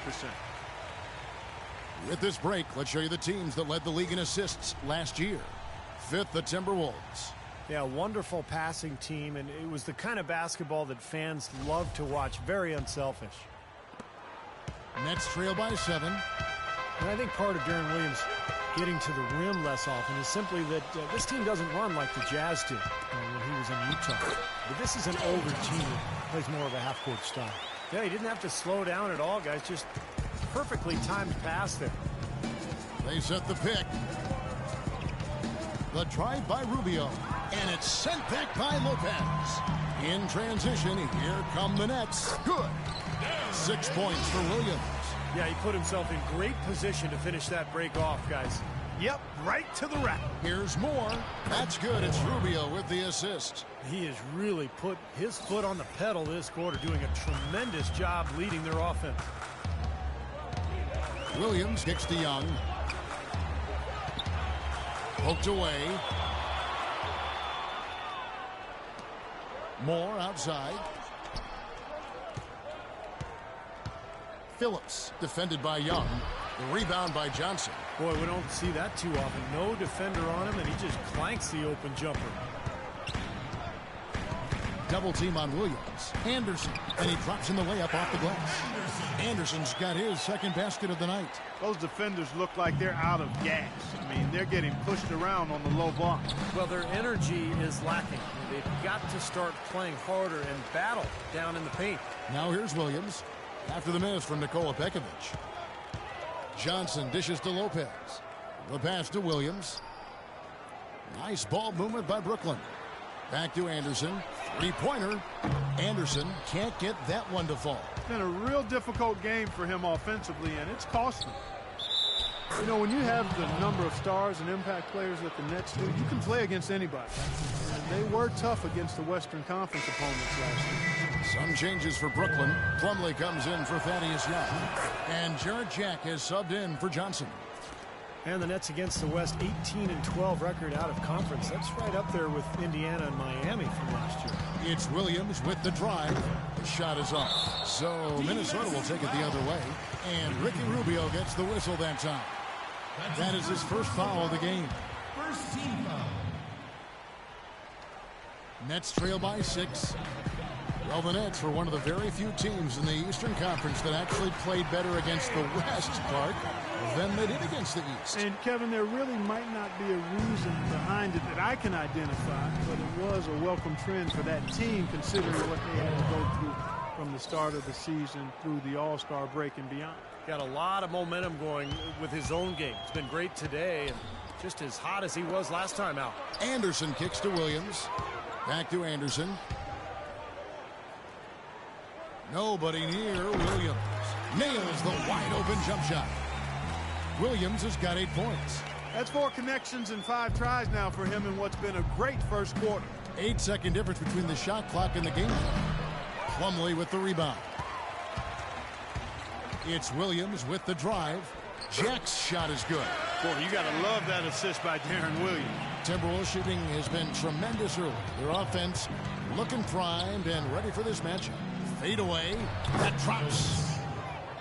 With this break, let's show you the teams that led the league in assists last year. 5th, the Timberwolves. Yeah, wonderful passing team, and it was the kind of basketball that fans love to watch. Very unselfish. Nets trail by 7. And I think part of Darren Williams getting to the rim less often is simply that this team doesn't run like the Jazz did when he was in Utah. But this is an older team that plays more of a half-court style. Yeah, he didn't have to slow down at all, guys. Just perfectly timed pass there. They set the pick. The drive by Rubio. And it's sent back by Lopez. In transition, here come the Nets. Good. 6 points for Williams. Yeah, he put himself in great position to finish that break off, guys. Yep, right to the rack. Here's more. That's good. It's Rubio with the assist. He has really put his foot on the pedal this quarter, doing a tremendous job leading their offense. Williams kicks to Young. Poked away. Moore outside. Phillips defended by Young. The rebound by Johnson. Boy, we don't see that too often. No defender on him, and he just clanks the open jumper. Double team on Williams. Anderson, and he drops in the layup off the glass. Anderson's got his second basket of the night. Those defenders look like they're out of gas. I mean, they're getting pushed around on the low block. Well, their energy is lacking. They've got to start playing harder and battle down in the paint. Now here's Williams. After the miss from Nikola Pekovic. Johnson dishes to Lopez. The pass to Williams. Nice ball movement by Brooklyn. Back to Anderson. Three-pointer. Anderson can't get that one to fall. It's been a real difficult game for him offensively, and it's costly. You know, when you have the number of stars and impact players that the Nets do, you can play against anybody. And they were tough against the Western Conference opponents last year. Some changes for Brooklyn. Plumlee comes in for Thaddeus Young. And Jarrett Jack is subbed in for Johnson. And the Nets against the West, 18-12 record out of conference. That's right up there with Indiana and Miami from last year. It's Williams with the drive. The shot is off. So Minnesota will take it the other way. And Ricky Rubio gets the whistle that time. That is his first foul of the game. First team foul. Nets trail by 6. Well, the Nets were one of the very few teams in the Eastern Conference that actually played better against the West, Clark, than they did against the East. And, Kevin, there really might not be a reason behind it that I can identify, but it was a welcome trend for that team considering what they had to go through from the start of the season through the All-Star break and beyond. Got a lot of momentum going with his own game. It's been great today and just as hot as he was last time out. Anderson kicks to Williams. Back to Anderson. Nobody near Williams. Nails the wide-open jump shot. Williams has got 8 points. That's 4 connections and 5 tries now for him in what's been a great first quarter. 8-second difference between the shot clock and the game clock. Plumlee with the rebound. It's Williams with the drive. Jack's shot is good. Boy, you got to love that assist by Darren Williams. Timberwolves shooting has been tremendous early. Their offense looking primed and ready for this matchup. Fade away. That drops.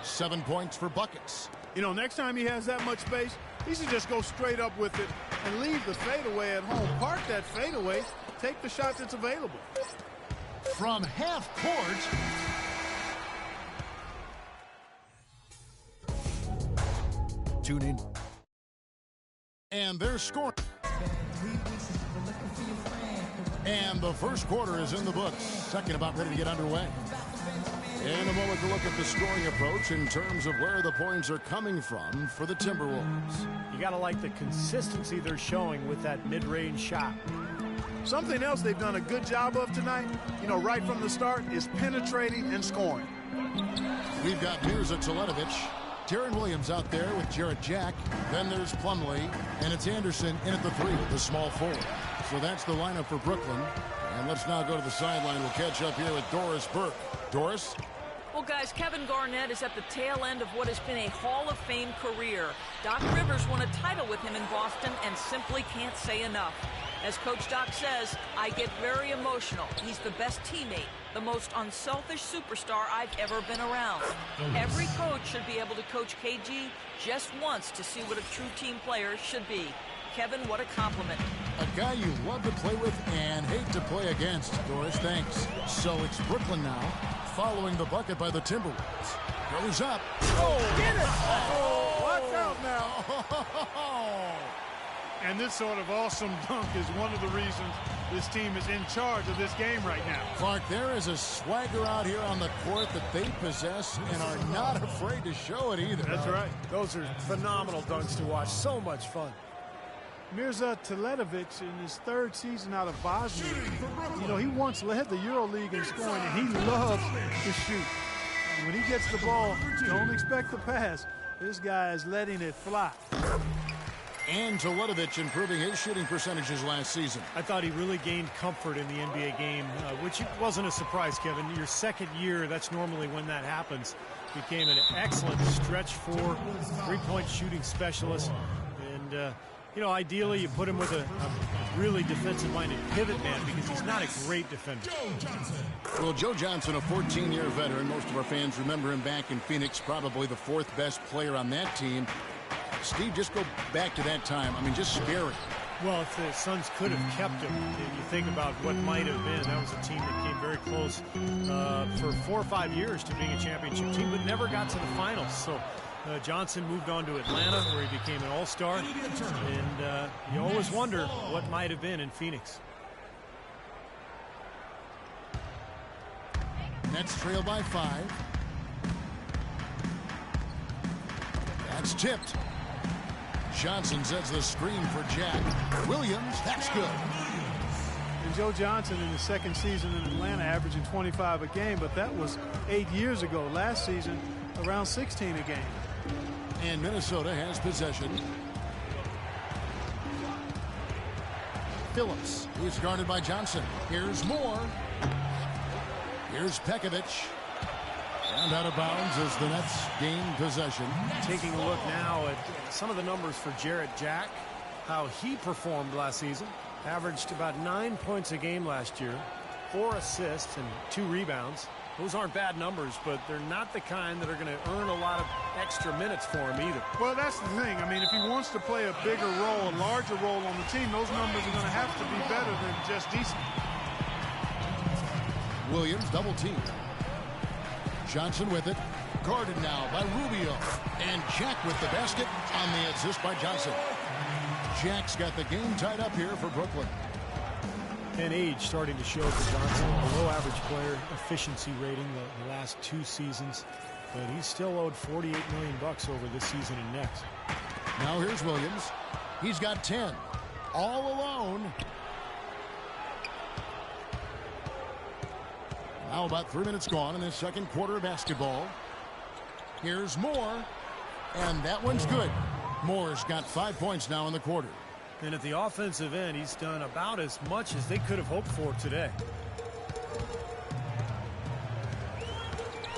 7 points for buckets. You know, next time he has that much space, he should just go straight up with it and leave the fadeaway at home. Park that fadeaway. Take the shot that's available. From half court. Tune in. And they're scoring. And the first quarter is in the books. Second about ready to get underway. And a moment to look at the scoring approach in terms of where the points are coming from for the Timberwolves. You got to like the consistency they're showing with that mid-range shot. Something else they've done a good job of tonight, right from the start, is penetrating and scoring. We've got Mirza Teletovic, Darren Williams out there with Jarrett Jack. Then there's Plumlee, and it's Anderson in at the 3 with the small forward. So that's the lineup for Brooklyn. And let's now go to the sideline. We'll catch up here with Doris Burke. Doris? Well, guys, Kevin Garnett is at the tail end of what has been a Hall of Fame career. Doc Rivers won a title with him in Boston and simply can't say enough. As Coach Doc says, I get very emotional. He's the best teammate, the most unselfish superstar I've ever been around. Every coach should be able to coach KG just once to see what a true team player should be. Kevin, what a compliment. A guy you love to play with and hate to play against. Doris, thanks. So it's Brooklyn now, following the bucket by the Timberwolves. Goes up. Oh, get it! Oh, watch out now. And this sort of awesome dunk is one of the reasons this team is in charge of this game right now. Clark, there is a swagger out here on the court that they possess and are not afraid to show it either. That's right. Those are phenomenal dunks to watch. So much fun. Mirza Teletovic in his 3rd season out of Bosnia. He once led the EuroLeague in scoring, and he loves to shoot. And when he gets the ball, don't expect the pass. This guy is letting it fly. And Teletovic improving his shooting percentages last season. I thought he really gained comfort in the NBA game, which wasn't a surprise, Kevin. Your 2nd year, that's normally when that happens. Became an excellent stretch 4 3-point shooting specialist. And, ideally you put him with a really defensive-minded pivot man because he's not a great defender. Well, Joe Johnson, a 14-year veteran. Most of our fans remember him back in Phoenix, probably the 4th best player on that team. Steve, just go back to that time. I mean, just scary. Well, if the Suns could have kept him, you think about what might have been. That was a team that came very close for 4 or 5 years to being a championship team, but never got to the finals. So Johnson moved on to Atlanta, where he became an all-star. And you always wonder what might have been in Phoenix. Nets trail by 5. That's tipped. Johnson sets the screen for Jack. Williams, that's good. And Joe Johnson in his 2nd season in Atlanta averaging 25 a game, but that was 8 years ago. Last season, around 16 a game. And Minnesota has possession. Phillips, who's guarded by Johnson. Here's Moore. Here's Pekovic. And out of bounds as the Nets gain possession. Taking a look now at some of the numbers for Jarrett Jack, how he performed last season. Averaged about 9 points a game last year, 4 assists and 2 rebounds. Those aren't bad numbers, but they're not the kind that are going to earn a lot of extra minutes for him either. Well, that's the thing. I mean, if he wants to play a bigger role, a larger role on the team, those numbers are going to have to be better than just decent. Williams double team. Johnson with it. Guarded now by Rubio. And Jack with the basket on the assist by Johnson. Jack's got the game tied up here for Brooklyn. And age starting to show for Johnson. Below average player efficiency rating the last 2 seasons. But he's still owed $48 million over this season and next. Now here's Williams. He's got 10. All alone. Now about 3 minutes gone in the 2nd quarter of basketball. Here's Moore. And that one's good. Moore's got 5 points now in the quarter. And at the offensive end, he's done about as much as they could have hoped for today.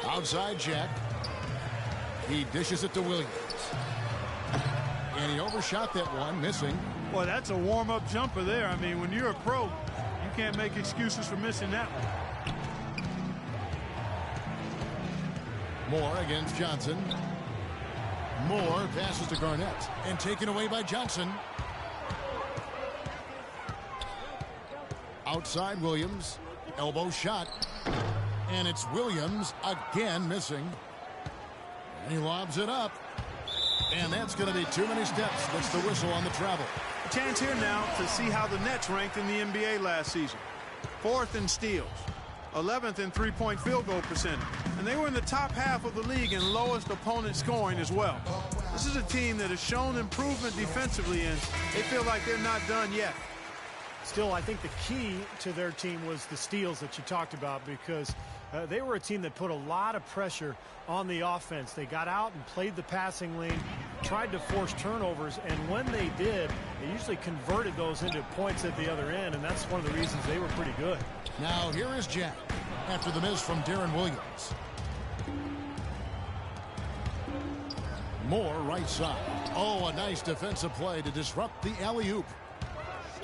Outside Jack. He dishes it to Williams. And he overshot that one, missing. Boy, that's a warm-up jumper there. I mean, when you're a pro, you can't make excuses for missing that one. Moore against Johnson. Moore passes to Garnett and taken away by Johnson. Outside Williams. Elbow shot. And it's Williams again missing. And he lobs it up. And that's going to be too many steps. That's the whistle on the travel. A chance here now to see how the Nets ranked in the NBA last season. 4th in steals. 11th in three-point field goal percentage. And they were in the top half of the league in lowest opponent scoring as well. This is a team that has shown improvement defensively, and they feel like they're not done yet. Still, I think the key to their team was the steals that you talked about, because they were a team that put a lot of pressure on the offense. They got out and played the passing lane, tried to force turnovers, and when they did, they usually converted those into points at the other end, and that's one of the reasons they were pretty good. Now here is Jack after the miss from Darren Williams. Moore right side. Oh, a nice defensive play to disrupt the alley-oop.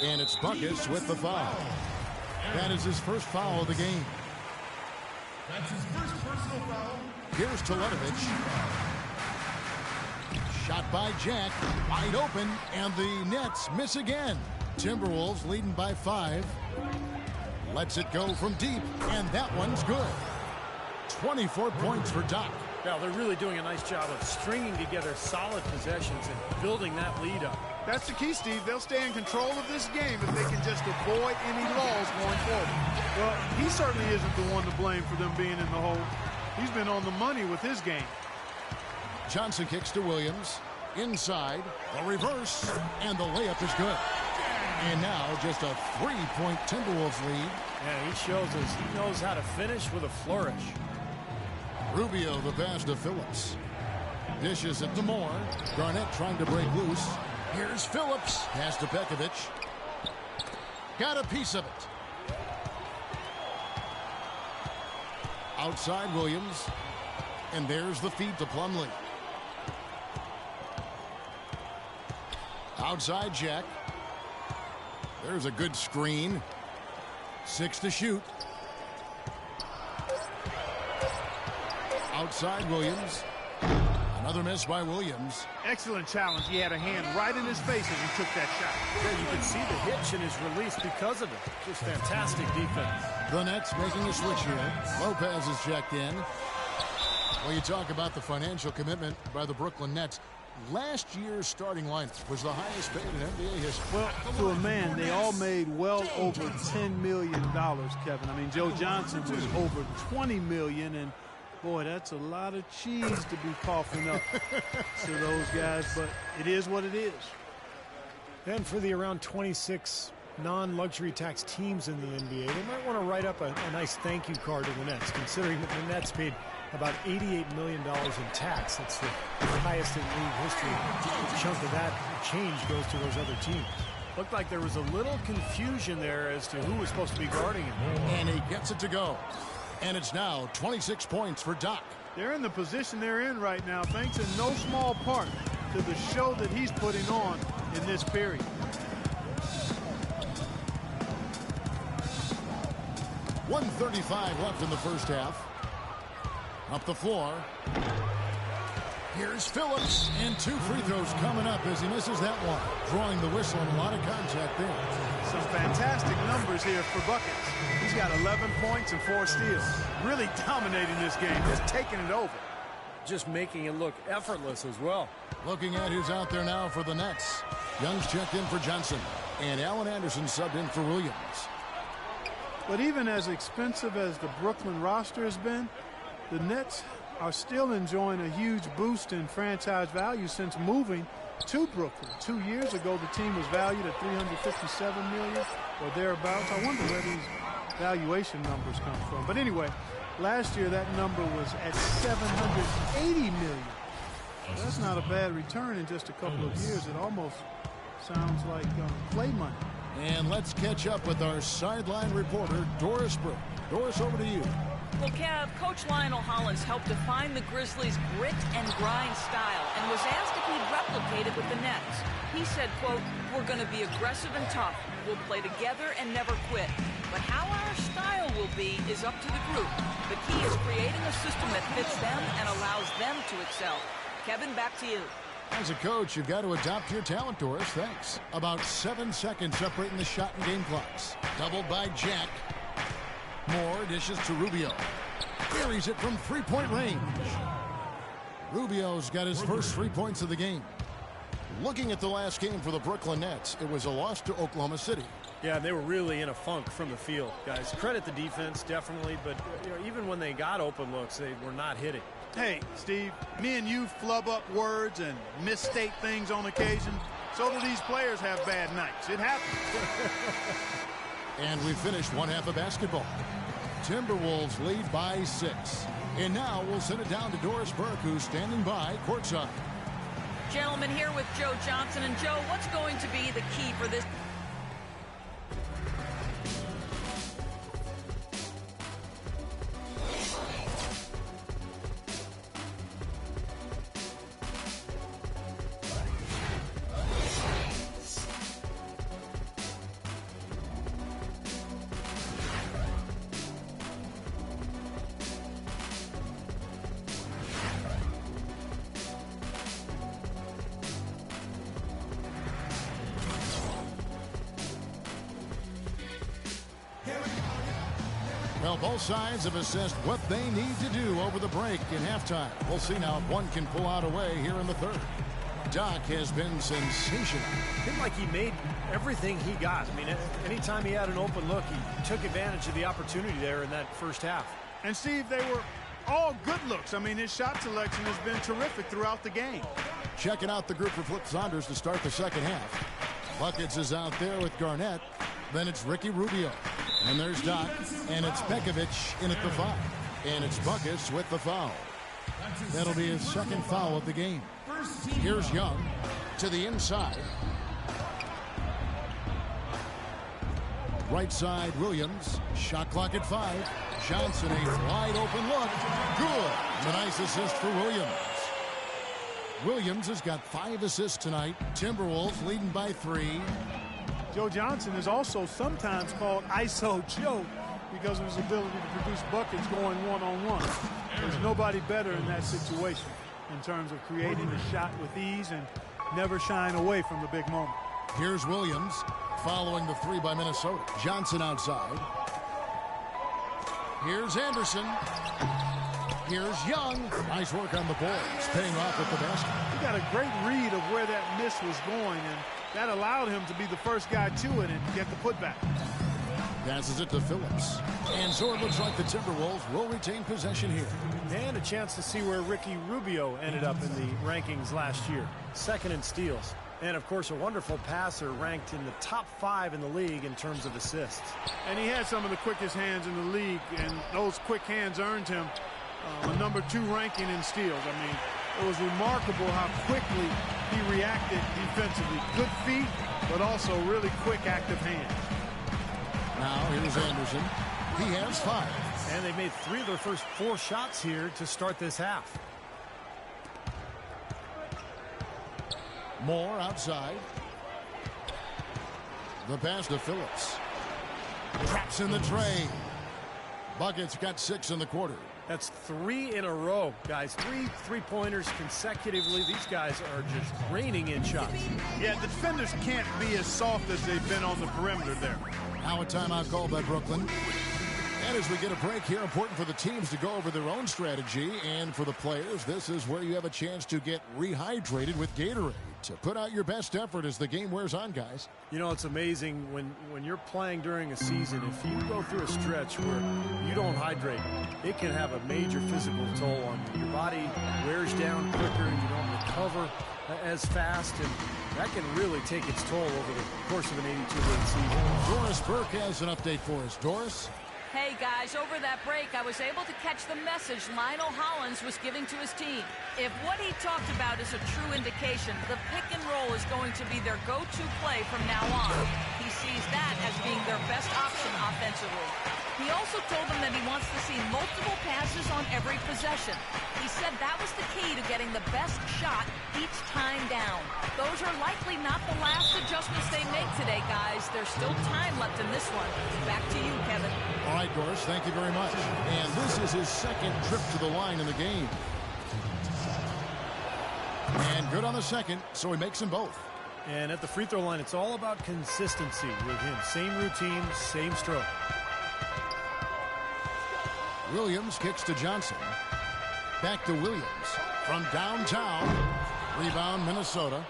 And it's Buckets with the foul. That is his first foul of the game. That's his first personal foul. Here's Teletovic. Shot by Jack. Wide open. And the Nets miss again. Timberwolves leading by 5. Lets it go from deep. And that one's good. 24 points for Doc. Yeah, they're really doing a nice job of stringing together solid possessions and building that lead up. That's the key, Steve. They'll stay in control of this game if they can just avoid any lulls going forward. Well, he certainly isn't the one to blame for them being in the hole. He's been on the money with his game. Johnson kicks to Williams. Inside, a reverse, and the layup is good. And now just a 3-point Timberwolves lead. Yeah, he shows us he knows how to finish with a flourish. Rubio the pass to Phillips. Dishes it to Moore. Garnett trying to break loose. Here's Phillips. Pass to Pekovic. Got a piece of it. Outside Williams. And there's the feed to Plumlee. Outside Jack. There's a good screen. 6 to shoot. Outside Williams. Another miss by Williams. Excellent challenge. He had a hand right in his face as he took that shot. Yeah, you can see the hitch in his release because of it. Just fantastic defense. The Nets making a switch here. Lopez is checked in. Well, you talk about the financial commitment by the Brooklyn Nets. Last year's starting lineup was the highest paid in NBA history. Well, to a man, they all made well over $10 million, Kevin. I mean, Joe Johnson was over $20 million, and boy, that's a lot of cheese to be coughing up to those guys, but it is what it is. And for the around 26 non-luxury tax teams in the NBA, they might want to write up a nice thank you card to the Nets, considering that the Nets paid about $88 million in tax. That's the highest in league history. A chunk of that change goes to those other teams. Looked like there was a little confusion there as to who was supposed to be guarding him. And he gets it to go. And it's now 26 points for Doc. They're in the position they're in right now, thanks in no small part to the show that he's putting on in this period. .135 left in the first half. Up the floor. Here's Phillips, and 2 free throws coming up as he misses that one. Drawing the whistle and a lot of contact there. Some fantastic numbers here for Buckets. He's got 11 points and 4 steals. Really dominating this game, just taking it over. Just making it look effortless as well. Looking at who's out there now for the Nets. Young's checked in for Johnson, and Allen Anderson subbed in for Williams. But even as expensive as the Brooklyn roster has been, the Nets are still enjoying a huge boost in franchise value since moving to Brooklyn. 2 years ago, the team was valued at $357 million or thereabouts. I wonder where these valuation numbers come from. But anyway, last year that number was at $780 million. That's not a bad return in just a couple of years. It almost sounds like play money. And let's catch up with our sideline reporter, Doris Burke. Doris, over to you. Well, Kev, Coach Lionel Hollins helped define the Grizzlies' grit and grind style and was asked if he'd replicate it with the Nets. He said, quote, "We're going to be aggressive and tough. We'll play together and never quit. But how our style will be is up to the group. The key is creating a system that fits them and allows them to excel." Kevin, back to you. As a coach, you've got to adapt your talent, Doris. Thanks. About 7 seconds separating the shot and game clocks. Doubled by Jack. Moore dishes to Rubio. Carries it from three-point range. Rubio's got his first 3 points of the game. Looking at the last game for the Brooklyn Nets, it was a loss to Oklahoma City. Yeah, they were really in a funk from the field, guys. Credit the defense, definitely, but even when they got open looks, they were not hitting. Hey, Steve, me and you flub up words and misstate things on occasion. So do these players have bad nights. It happens. And we finished one half of basketball. Timberwolves lead by 6. And now we'll send it down to Doris Burke, who's standing by courtside. Gentlemen, here with Joe Johnson. And Joe, what's going to be the key for this? Well, both sides have assessed what they need to do over the break in halftime. We'll see now if one can pull out a way here in the third. Doc has been sensational. Seemed like he made everything he got. I mean, anytime he had an open look, he took advantage of the opportunity there in that first half. And, Steve, they were all good looks. I mean, his shot selection has been terrific throughout the game. Checking out the group for Flip Saunders to start the second half. Buckets is out there with Garnett. Then it's Ricky Rubio. And there's Doc. And it's Pekovic in at the 5. And it's Buckets with the foul. That'll be his second foul of the game. Here's Young to the inside. Right side, Williams. Shot clock at 5. Johnson, a wide open look. Good. A nice assist for Williams. Williams has got 5 assists tonight. Timberwolves leading by 3. Joe Johnson is also sometimes called ISO Joe because of his ability to produce buckets going one-on-one. There's nobody better in that situation in terms of creating a shot with ease and never shying away from the big moment. Here's Williams following the 3 by Minnesota. Johnson outside. Here's Anderson. Here's Young. Nice work on the boards, paying off at the basket. He got a great read of where that miss was going, and that allowed him to be the first guy to it and get the putback. Passes it to Phillips. And so it looks like the Timberwolves will retain possession here. And a chance to see where Ricky Rubio ended up in the rankings last year. Second in steals. And, of course, a wonderful passer ranked in the top 5 in the league in terms of assists. And he had some of the quickest hands in the league, and those quick hands earned him a number 2 ranking in steals. I mean, it was remarkable how quickly he reacted defensively. Good feet, but also really quick, active hands. Now here's Anderson. He has 5. And they made 3 of their first 4 shots here to start this half. Moore outside. The pass to Phillips. Traps in the tray. Buckets got 6 in the quarter. That's 3 in a row, guys. 3 3-pointers consecutively. These guys are just raining in shots. Yeah, the defenders can't be as soft as they've been on the perimeter there. Now a timeout called by Brooklyn. And as we get a break here, important for the teams to go over their own strategy. And for the players, this is where you have a chance to get rehydrated with Gatorade. To put out your best effort as the game wears on, guys. You know, it's amazing when you're playing during a season, if you go through a stretch where you don't hydrate, it can have a major physical toll on you. Your body wears down quicker, you don't recover as fast, and that can really take its toll over the course of an 82-game season. Doris Burke has an update for us. Doris? Hey, guys, over that break, I was able to catch the message Lionel Hollins was giving to his team. If what he talked about is a true indication, the pick and roll is going to be their go-to play from now on. He sees that as being their best option offensively. He also told them that he wants to see multiple passes on every possession. He said that was the key to getting the best shot each time down. Those are likely not the last adjustments they make today, guys. There's still time left in this one. Back to you, Kevin. All right, Doris, thank you very much. And this is his second trip to the line in the game. And good on the second, so he makes them both. And at the free throw line, it's all about consistency with him. Same routine, same stroke. Williams kicks to Johnson. Back to Williams from downtown. Rebound, Minnesota.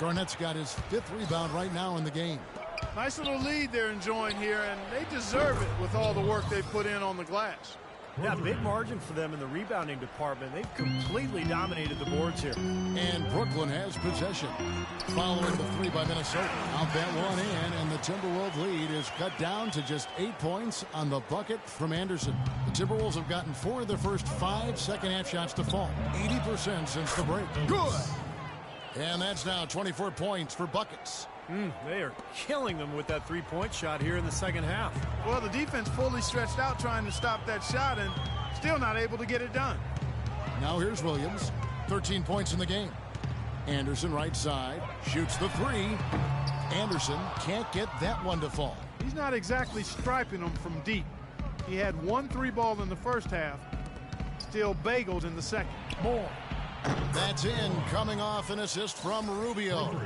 Garnett's got his 5th rebound right now in the game. Nice little lead they're enjoying here, and they deserve it with all the work they put in on the glass. Yeah, big margin for them in the rebounding department. They've completely dominated the boards here. And Brooklyn has possession. Following the three by Minnesota. Out that one in, and the Timberwolves lead is cut down to just 8 points on the bucket from Anderson. The Timberwolves have gotten 4 of their first 5 second-half shots to fall. 80% since the break. Good! And that's now 24 points for buckets. They are killing them with that three-point shot here in the second half. Well, the defense fully stretched out trying to stop that shot and still not able to get it done. Now here's Williams. 13 points in the game. Anderson right side. Shoots the three. Anderson can't get that one to fall. He's not exactly striping them from deep. He had 1 3-ball in the first half. Still bageled in the second. More. That's in, coming off an assist from Rubio.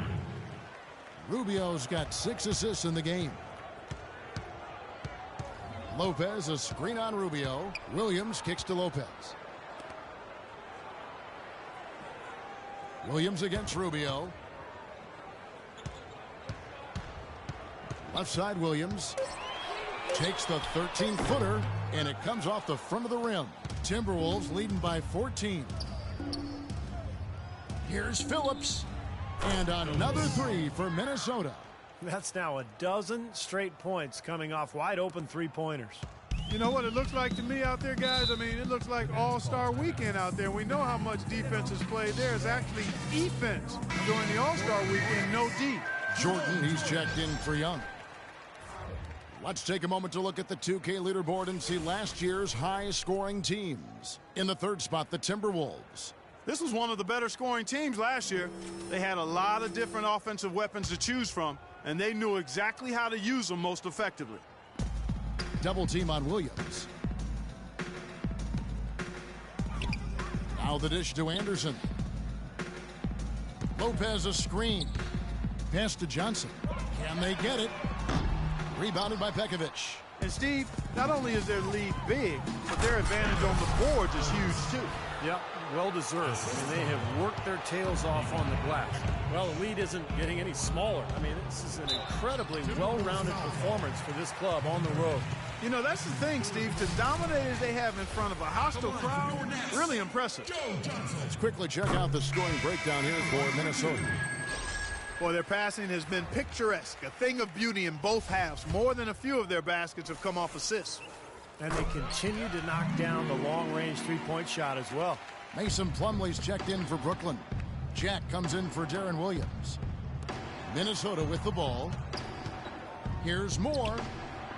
Rubio's got 6 assists in the game. Lopez, a screen on Rubio. Williams kicks to Lopez. Williams against Rubio. Left side, Williams. Takes the 13-footer, and it comes off the front of the rim. Timberwolves leading by 14. Here's Phillips. And another three for Minnesota. That's now a dozen straight points coming off wide open three-pointers. You know what it looks like to me out there, guys? I mean, it looks like all-star weekend out there. We know how much defense is played there. It's actually defense during the all-star weekend, no D. Jordan, he's checked in for Young. Let's take a moment to look at the 2K leaderboard and see last year's high-scoring teams. In the third spot, the Timberwolves. This was one of the better scoring teams last year. They had a lot of different offensive weapons to choose from, and they knew exactly how to use them most effectively. Double team on Williams. Now the dish to Anderson. Lopez a screen. Pass to Johnson. Can they get it? Rebounded by Pekovic. And Steve, not only is their lead big, but their advantage on the boards is huge too. Yep, well deserved. And they have worked their tails off on the glass. Well, the lead isn't getting any smaller. I mean, this is an incredibly well-rounded performance for this club on the road. You know, that's the thing, Steve. To dominate as they have in front of a hostile crowd, really impressive. Let's quickly check out the scoring breakdown here for Minnesota. Boy, their passing has been picturesque, a thing of beauty in both halves. More than a few of their baskets have come off assists. And they continue to knock down the long-range three-point shot as well. Mason Plumlee's checked in for Brooklyn. Jack comes in for Darren Williams. Minnesota with the ball. Here's Moore.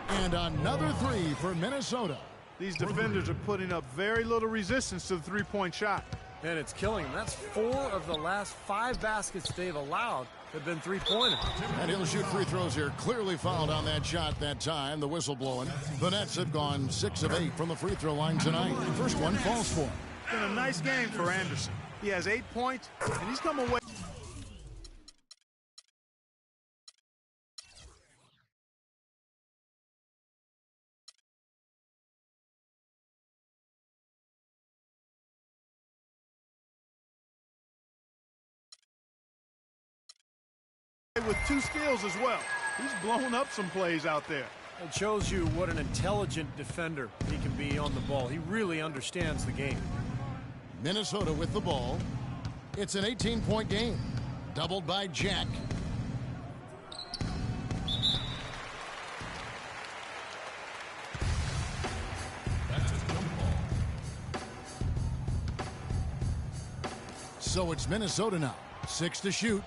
And another three for Minnesota. These defenders are putting up very little resistance to the three-point shot. And it's killing them. That's 4 of the last 5 baskets they've allowed have been three-pointers. And he'll shoot free throws here. Clearly fouled on that shot that time. The whistle blowing. The Nets have gone 6 of 8 from the free throw line tonight. First one falls for him. It's been a nice game for Anderson. He has 8 points, and he's come away. With 2 steals as well. He's blown up some plays out there. It shows you what an intelligent defender he can be on the ball. He really understands the game. Minnesota with the ball. It's an 18-point game. Doubled by Jack. So it's Minnesota now. 6 to shoot.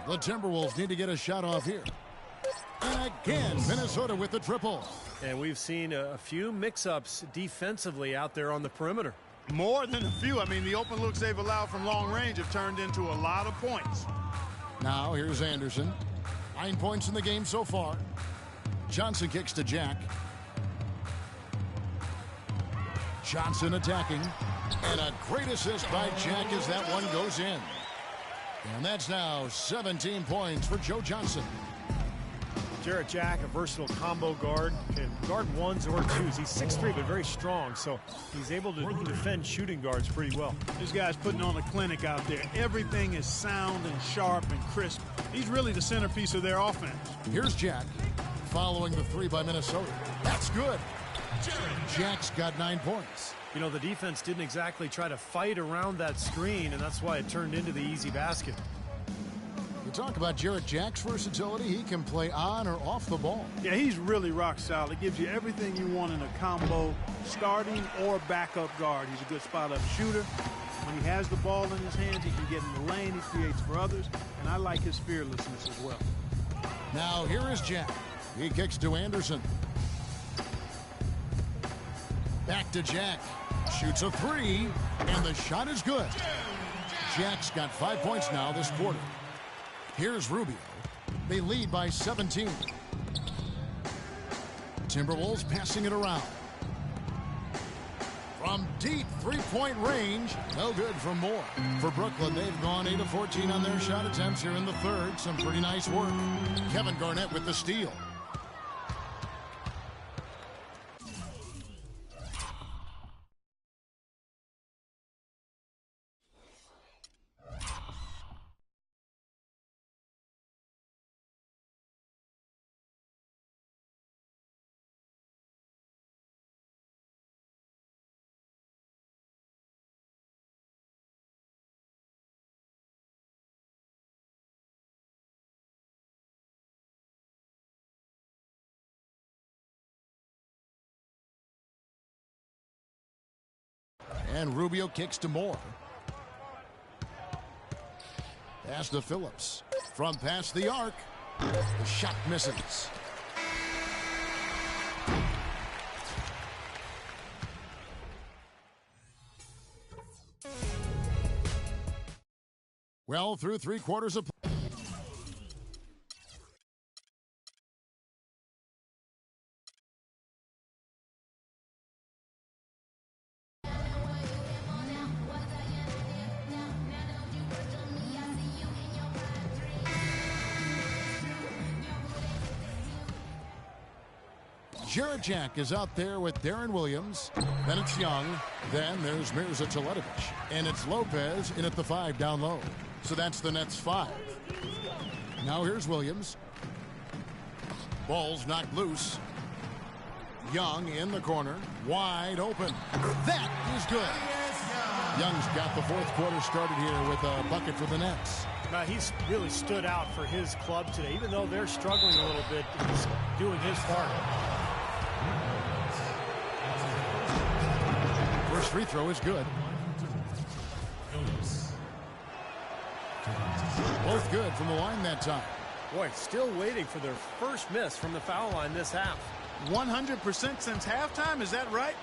The Timberwolves need to get a shot off here. And again, Minnesota with the triple. And we've seen a few mix-ups defensively out there on the perimeter. More than a few. I mean, the open looks they've allowed from long range have turned into a lot of points. Now here's Anderson. 9 points in the game so far. Johnson kicks to Jack. Johnson attacking. And a great assist by Jack as that one goes in. And that's now 17 points for Joe Johnson. Jarrett Jack, a versatile combo guard, can guard ones or twos. He's 6'3", but very strong, so he's able to defend shooting guards pretty well. This guy's putting on a clinic out there. Everything is sound and sharp and crisp. He's really the centerpiece of their offense. Here's Jack following the three by Minnesota. That's good. Jack's got 9 points. You know, the defense didn't exactly try to fight around that screen, and that's why it turned into the easy basket. You talk about Jarrett Jack's versatility. He can play on or off the ball. Yeah, he's really rock solid. Gives you everything you want in a combo, starting or backup guard. He's a good spot-up shooter. When he has the ball in his hands, he can get in the lane. He creates for others, and I like his fearlessness as well. Now here is Jack. He kicks to Anderson. Back to Jack. Shoots a three, and the shot is good. Jack's got 5 points now this quarter. Here's Rubio. They lead by 17. Timberwolves passing it around. From deep three-point range, no good from Moore. For Brooklyn, they've gone 8 of 14 on their shot attempts here in the third. Some pretty nice work. Kevin Garnett with the steal. And Rubio kicks to Moore. Pass to Phillips. From past the arc. The shot misses. Well, through 3 quarters of play. Jarrett Jack is out there with Darren Williams. Then it's Young. Then there's Mirza Teletovic. And it's Lopez in at the 5 down low. So that's the Nets 5. Now here's Williams. Ball's knocked loose. Young in the corner. Wide open. That is good. Young's got the fourth quarter started here with a bucket for the Nets. Now, he's really stood out for his club today. Even though they're struggling a little bit, he's doing his part. First free throw is good. Both good from the line that time. Boy, still waiting for their first miss from the foul line this half. 100% since halftime, is that right?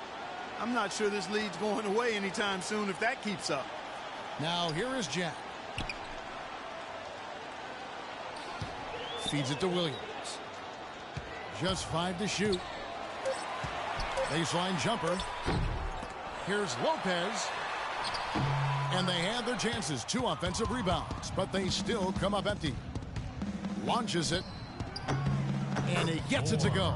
I'm not sure this lead's going away anytime soon if that keeps up. Now here is Jack. Feeds it to Williams. Just 5 to shoot. Baseline jumper. Here's Lopez. And they had their chances. 2 offensive rebounds, but they still come up empty. Launches it. And he gets it to go.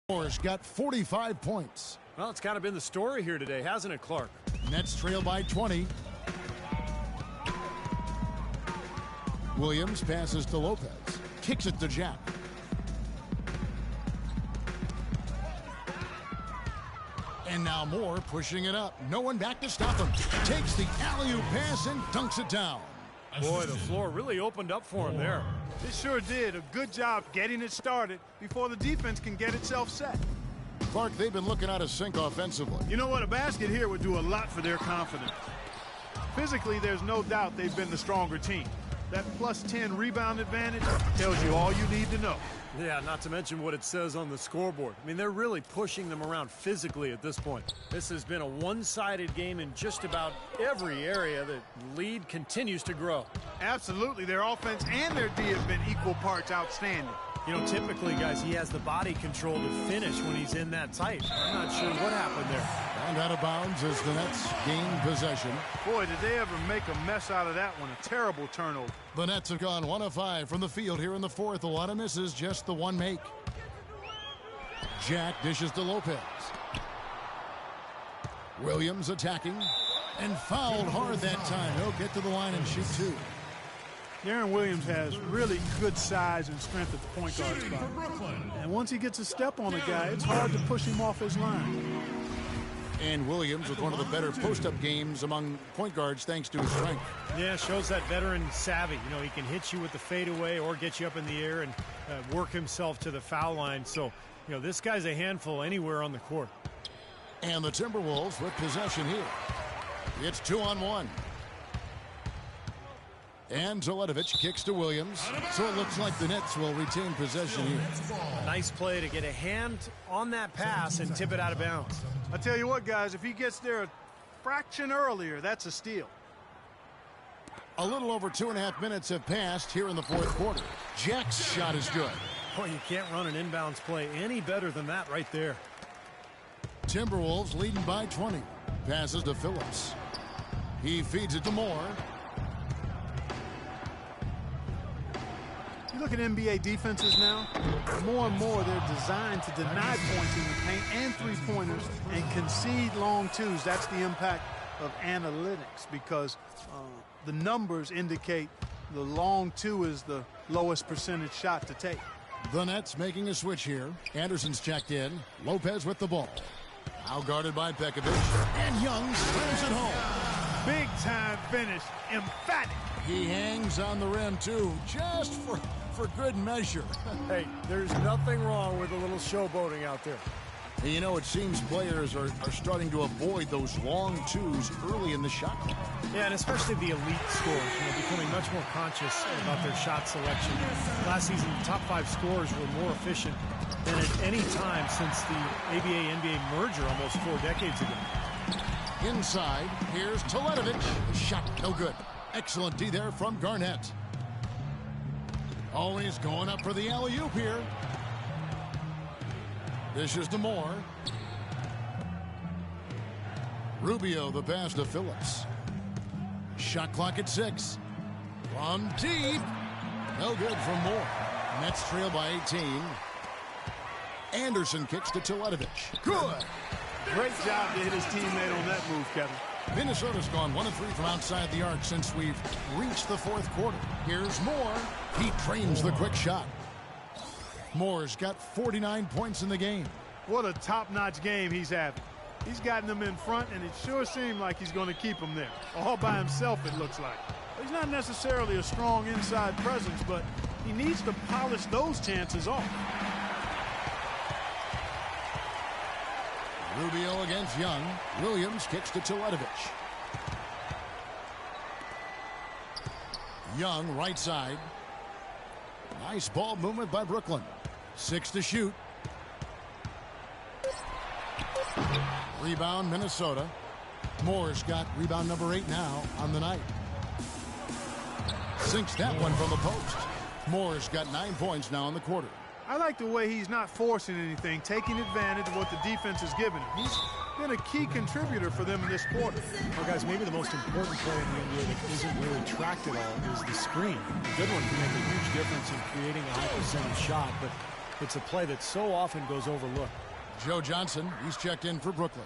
Moore's got 45 points. Well, it's kind of been the story here today, hasn't it, Clark? Nets trail by 20. Williams passes to Lopez. Kicks it to Jack. And now Moore pushing it up. No one back to stop him. Takes the alley-oop pass and dunks it down. Boy, the floor really opened up for him there. It sure did. A good job getting it started before the defense can get itself set. Clark, they've been looking out of sync offensively. You know what? A basket here would do a lot for their confidence. Physically, there's no doubt they've been the stronger team. That plus 10 rebound advantage tells you all you need to know. Yeah, not to mention what it says on the scoreboard. I mean, they're really pushing them around physically at this point. This has been a one-sided game in just about every area. The lead continues to grow. Absolutely. Their offense and their D have been equal parts outstanding. You know, typically, guys, he has the body control to finish when he's in that tight. I'm not sure what happened there. And out of bounds as the Nets gain possession. Boy, did they ever make a mess out of that one. A terrible turnover. The Nets have gone 1 of 5 from the field here in the fourth. A lot of misses, just the one make. Jack dishes to Lopez. Williams attacking and fouled hard that time. He'll get to the line and shoot two. Deron Williams has really good size and strength at the point guard spot. And once he gets a step on a guy, it's hard to push him off his line. And Williams with one of the better post-up games among point guards thanks to his strength. Yeah, shows that veteran savvy. You know, he can hit you with the fadeaway or get you up in the air and work himself to the foul line. So, you know, this guy's a handful anywhere on the court. And the Timberwolves with possession here. It's 2-on-1. And Teletovic kicks to Williams. So it looks like the Nets will retain possession here. Nice play to get a hand on that pass and tip it out of bounds. I tell you what, guys, if he gets there a fraction earlier, that's a steal. A little over 2.5 minutes have passed here in the fourth quarter. Jack's shot is good. Boy, you can't run an inbounds play any better than that right there. Timberwolves leading by 20. Passes to Phillips. He feeds it to Moore. You look at NBA defenses now, more and more they're designed to deny points in the paint and three-pointers and concede long twos. That's the impact of analytics because the numbers indicate the long two is the lowest percentage shot to take. The Nets making a switch here. Anderson's checked in. Lopez with the ball. Now guarded by Pekovic. And Young slams it home. Big time finish. Emphatic. He hangs on the rim, too, just for good measure. Hey, there's nothing wrong with a little showboating out there. And you know, it seems players are starting to avoid those long twos early in the shot clock. Yeah, and especially the elite scorers, you know, becoming much more conscious about their shot selection. Last season, the top 5 scorers were more efficient than at any time since the ABA-NBA merger almost 4 decades ago. Inside, here's Teletovic. The shot, no good. Excellent D there from Garnett. Always going up for the alley-oop here. Dishes to Moore. Rubio the pass to Phillips. Shot clock at 6. From deep. No good from Moore. Nets trail by 18. Anderson kicks to Teletovic. Good. Great job to hit his teammate on that move, Kevin. Minnesota's gone 1 of 3 from outside the arc since we've reached the fourth quarter. Here's Moore. He trains the quick shot. Moore's got 49 points in the game. What a top-notch game he's having. He's gotten them in front, and it sure seemed like he's going to keep them there. All by himself, it looks like. He's not necessarily a strong inside presence, but he needs to polish those chances off. Rubio against Young. Williams kicks to Teletovic. Young, right side. Nice ball movement by Brooklyn. 6 to shoot. Rebound, Minnesota. Moore's got rebound number 8 now on the night. Sinks that one from the post. Moore's got 9 points now in the quarter. I like the way he's not forcing anything, taking advantage of what the defense is giving him. He's been a key contributor for them in this quarter. Well, guys, maybe the most important play in the NBA that isn't really tracked at all is the screen. A good one can make a huge difference in creating a high percentage shot, but it's a play that so often goes overlooked. Joe Johnson, he's checked in for Brooklyn.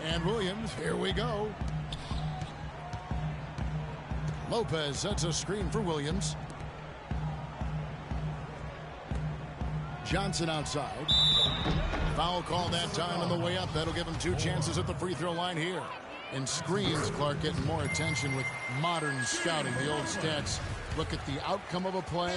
And Williams, here we go. Lopez sets a screen for Williams. Johnson outside. Foul call that time on the way up. That'll give him 2 chances at the free throw line here. And screens, Clark getting more attention with modern scouting. The old stats look at the outcome of a play.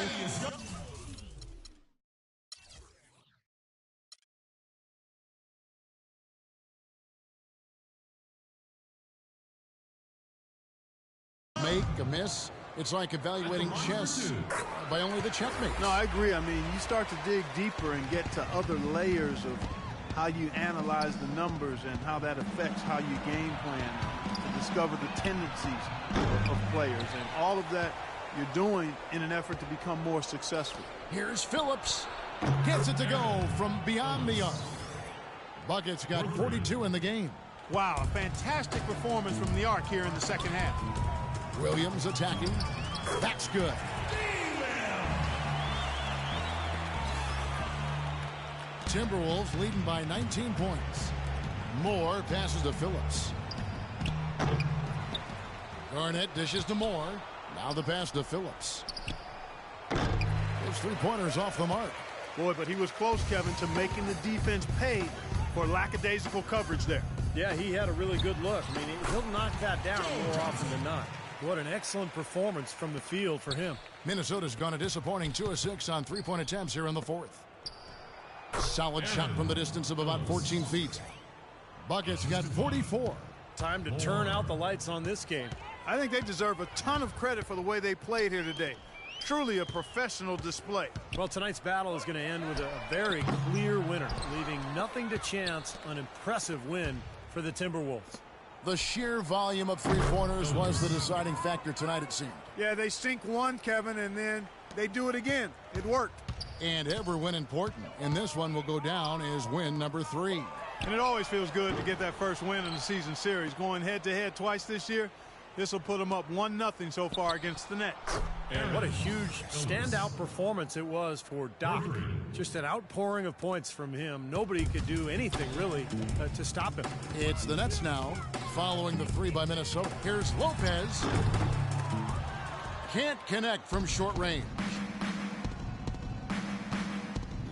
Make a miss. It's like evaluating chess by only the checkmate. No, I agree. I mean, you start to dig deeper and get to other layers of how you analyze the numbers and how that affects how you game plan to discover the tendencies of players. And all of that you're doing in an effort to become more successful. Here's Phillips. Gets it to go from beyond the arc. Buckets got 42 in the game. Wow, a fantastic performance from the arc here in the second half. Williams attacking. That's good. Timberwolves leading by 19 points. Moore passes to Phillips. Garnett dishes to Moore. Now the pass to Phillips. Those three-pointers off the mark. Boy, but he was close, Kevin, to making the defense pay for lackadaisical coverage there. Yeah, he had a really good look. I mean, he'll knock that down more often than not. What an excellent performance from the field for him. Minnesota's gone a disappointing 2 of 6 on three-point attempts here in the fourth. Solid shot from the distance of about 14 feet. Buckets got 44. Time to turn out the lights on this game. I think they deserve a ton of credit for the way they played here today. Truly a professional display. Well, tonight's battle is going to end with a very clear winner, leaving nothing to chance. An impressive win for the Timberwolves. The sheer volume of three-pointers was the deciding factor tonight, it seemed. Yeah, they sink one, Kevin, and then they do it again. It worked. And every win important. And this one will go down as win number 3. And it always feels good to get that first win in the season series. Going head-to-head twice this year, this will put them up 1-0 so far against the Nets. And what a huge standout performance it was for Doc. Just an outpouring of points from him. Nobody could do anything, really, to stop him. It's the Nets now, following the 3 by Minnesota. Here's Lopez. Can't connect from short range.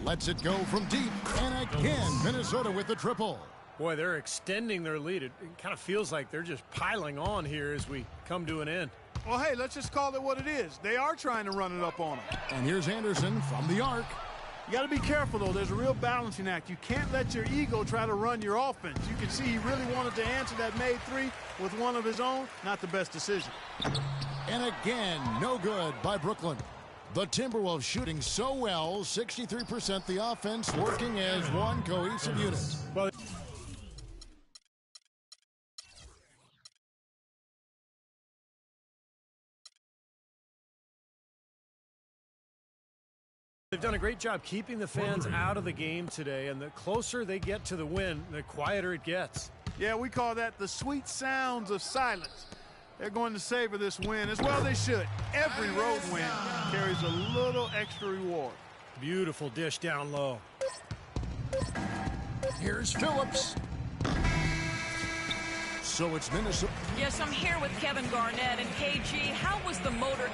Lets it go from deep. And again, Minnesota with the triple. Boy, they're extending their lead. It kind of feels like they're just piling on here as we come to an end. Well, hey, let's just call it what it is. They are trying to run it up on them. And here's Anderson from the arc. You got to be careful, though. There's a real balancing act. You can't let your ego try to run your offense. You can see he really wanted to answer that made 3 with one of his own. Not the best decision. And again, no good by Brooklyn. The Timberwolves shooting so well, 63% the offense working as one cohesive unit. Well, they've done a great job keeping the fans out of the game today, and the closer they get to the win, the quieter it gets. Yeah, we call that the sweet sounds of silence. They're going to savor this win as well they should. Every road win carries a little extra reward. Beautiful dish down low. Here's Phillips. So it's Minnesota. Yes, I'm here with Kevin Garnett. And KG, how was the motor...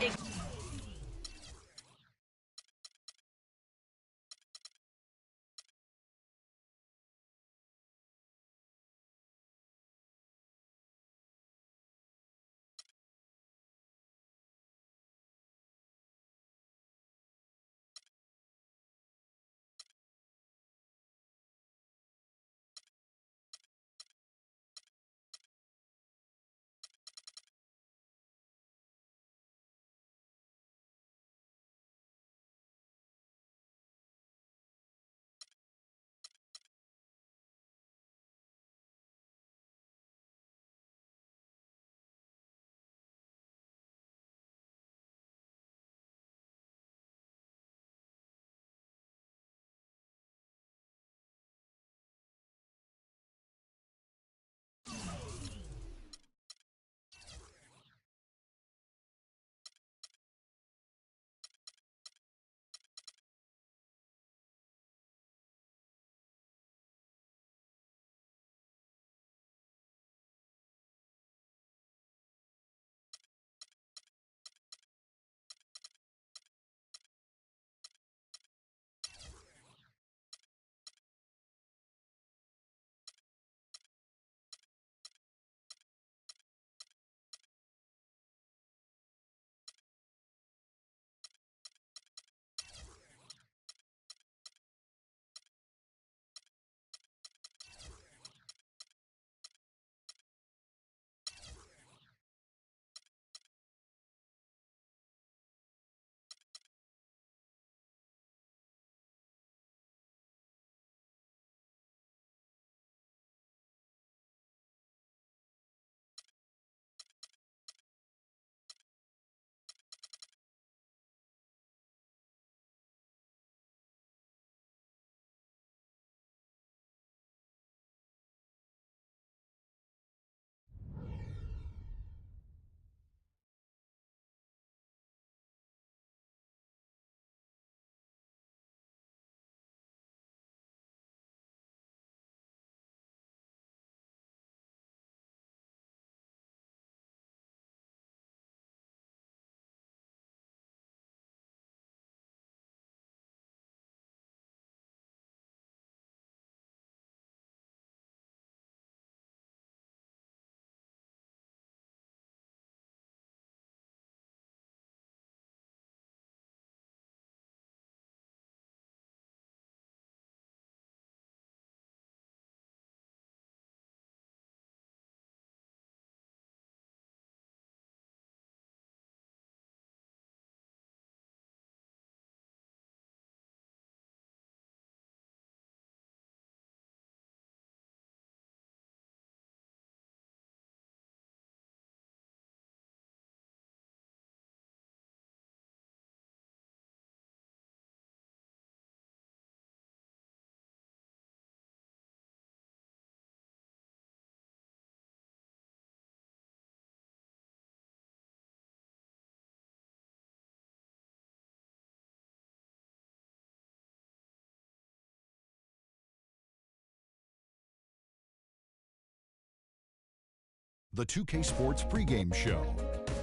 The 2K Sports pregame show,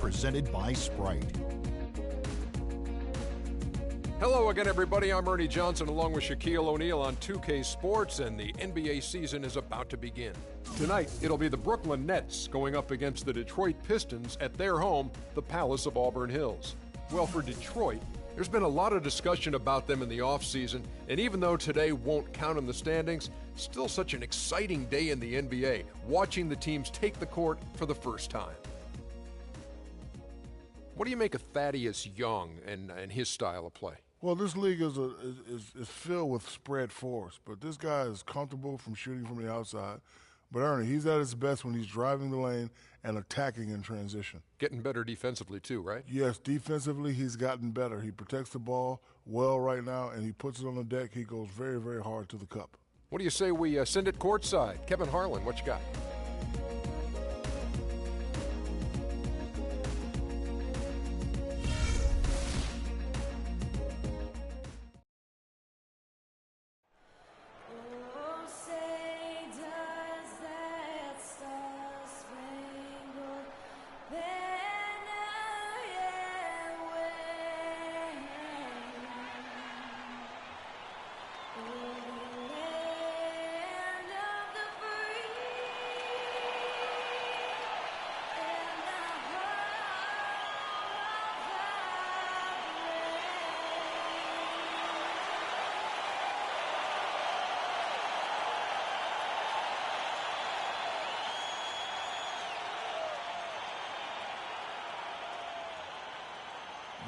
presented by Sprite. Hello again, everybody. I'm Ernie Johnson along with Shaquille O'Neal on 2K Sports, and the NBA season is about to begin. Tonight, it'll be the Brooklyn Nets going up against the Detroit Pistons at their home, the Palace of Auburn Hills. Well, for Detroit, there's been a lot of discussion about them in the offseason, and even though today won't count in the standings, still such an exciting day in the NBA, watching the teams take the court for the first time. What do you make of Thaddeus Young and his style of play? Well, this league is filled with spread force, but this guy is comfortable from shooting from the outside. But Ernie, he's at his best when he's driving the lane and attacking in transition. Getting better defensively too, right? Yes, defensively he's gotten better. He protects the ball well right now, and he puts it on the deck. He goes very, very hard to the cup. What do you say we send it courtside? Kevin Harlan, what you got?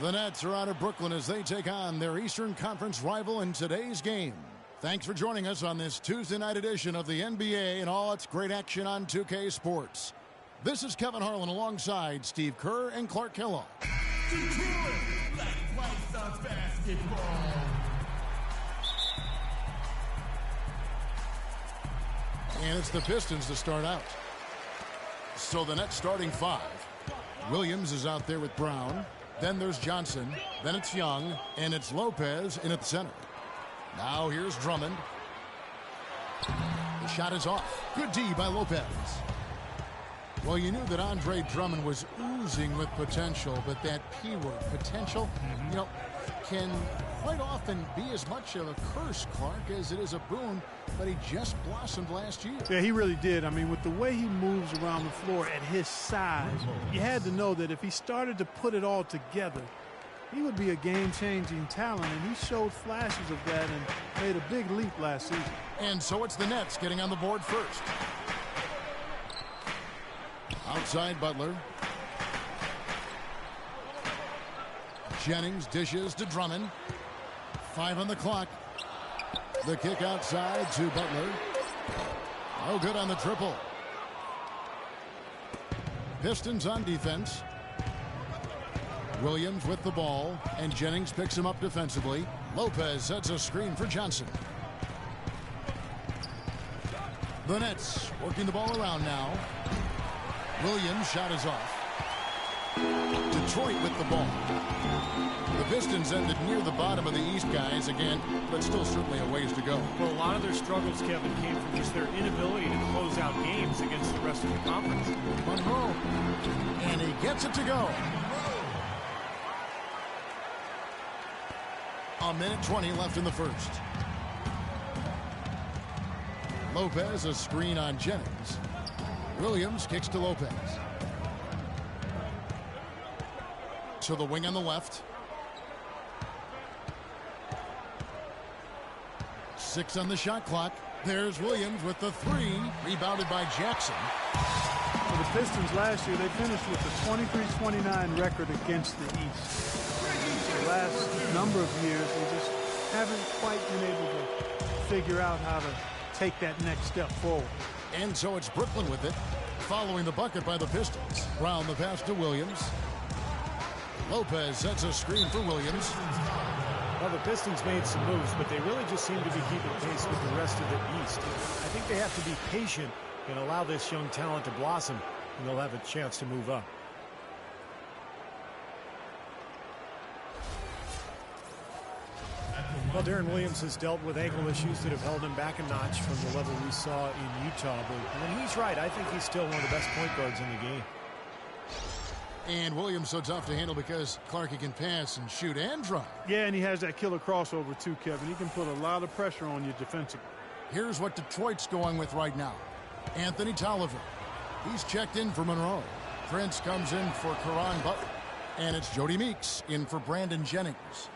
The Nets are out of Brooklyn as they take on their Eastern Conference rival in today's game. Thanks for joining us on this Tuesday night edition of the NBA and all its great action on 2K Sports. This is Kevin Harlan alongside Steve Kerr and Clark Kellogg. Detroit, Black White Sox basketball. And it's the Pistons to start out. So the Nets starting five. Williams is out there with Brown. Then there's Johnson. Then it's Young. And it's Lopez in at the center. Now here's Drummond. The shot is off. Good D by Lopez. Well, you knew that Andre Drummond was oozing with potential, but that P word, potential, can quite often be as much of a curse, Clark, as it is a boon, but he just blossomed last year. Yeah, he really did. I mean, with the way he moves around the floor at his size, you had to know that if he started to put it all together, he would be a game-changing talent, and he showed flashes of that and made a big leap last season. And so it's the Nets getting on the board first. Outside Butler. Jennings dishes to Drummond. 5 on the clock. The kick outside to Butler. No good on the triple. Pistons on defense. Williams with the ball, and Jennings picks him up defensively. Lopez sets a screen for Johnson. The Nets working the ball around now. Williams' shot is off. Detroit with the ball. The Pistons ended near the bottom of the East, guys, again, but still certainly a ways to go. Well, a lot of their struggles, Kevin, came from just their inability to close out games against the rest of the conference. Monroe, and he gets it to go. A minute 20 left in the first. Lopez, a screen on Jennings. Williams kicks to Lopez. To the wing on the left. 6 on the shot clock. There's Williams with the 3. Rebounded by Jackson. For the Pistons last year, they finished with a 23-29 record against the East. The last number of years, they just haven't quite been able to figure out how to take that next step forward. And so it's Brooklyn with it, following the bucket by the Pistons. Brown the pass to Williams. Lopez sets a screen for Williams. Well, the Pistons made some moves, but they really just seem to be keeping pace with the rest of the East. I think they have to be patient and allow this young talent to blossom, and they'll have a chance to move up. At the Well, Darren Williams has dealt with ankle issues that have held him back a notch from the level we saw in Utah. But he's right. I think he's still one of the best point guards in the game. And Williams so tough to handle because Clarkie can pass and shoot and drive. Yeah, and he has that killer crossover too, Kevin. He can put a lot of pressure on you defensively. Here's what Detroit's going with right now. Anthony Tolliver. He's checked in for Monroe. Prince comes in for Caron Butler. And it's Jody Meeks in for Brandon Jennings.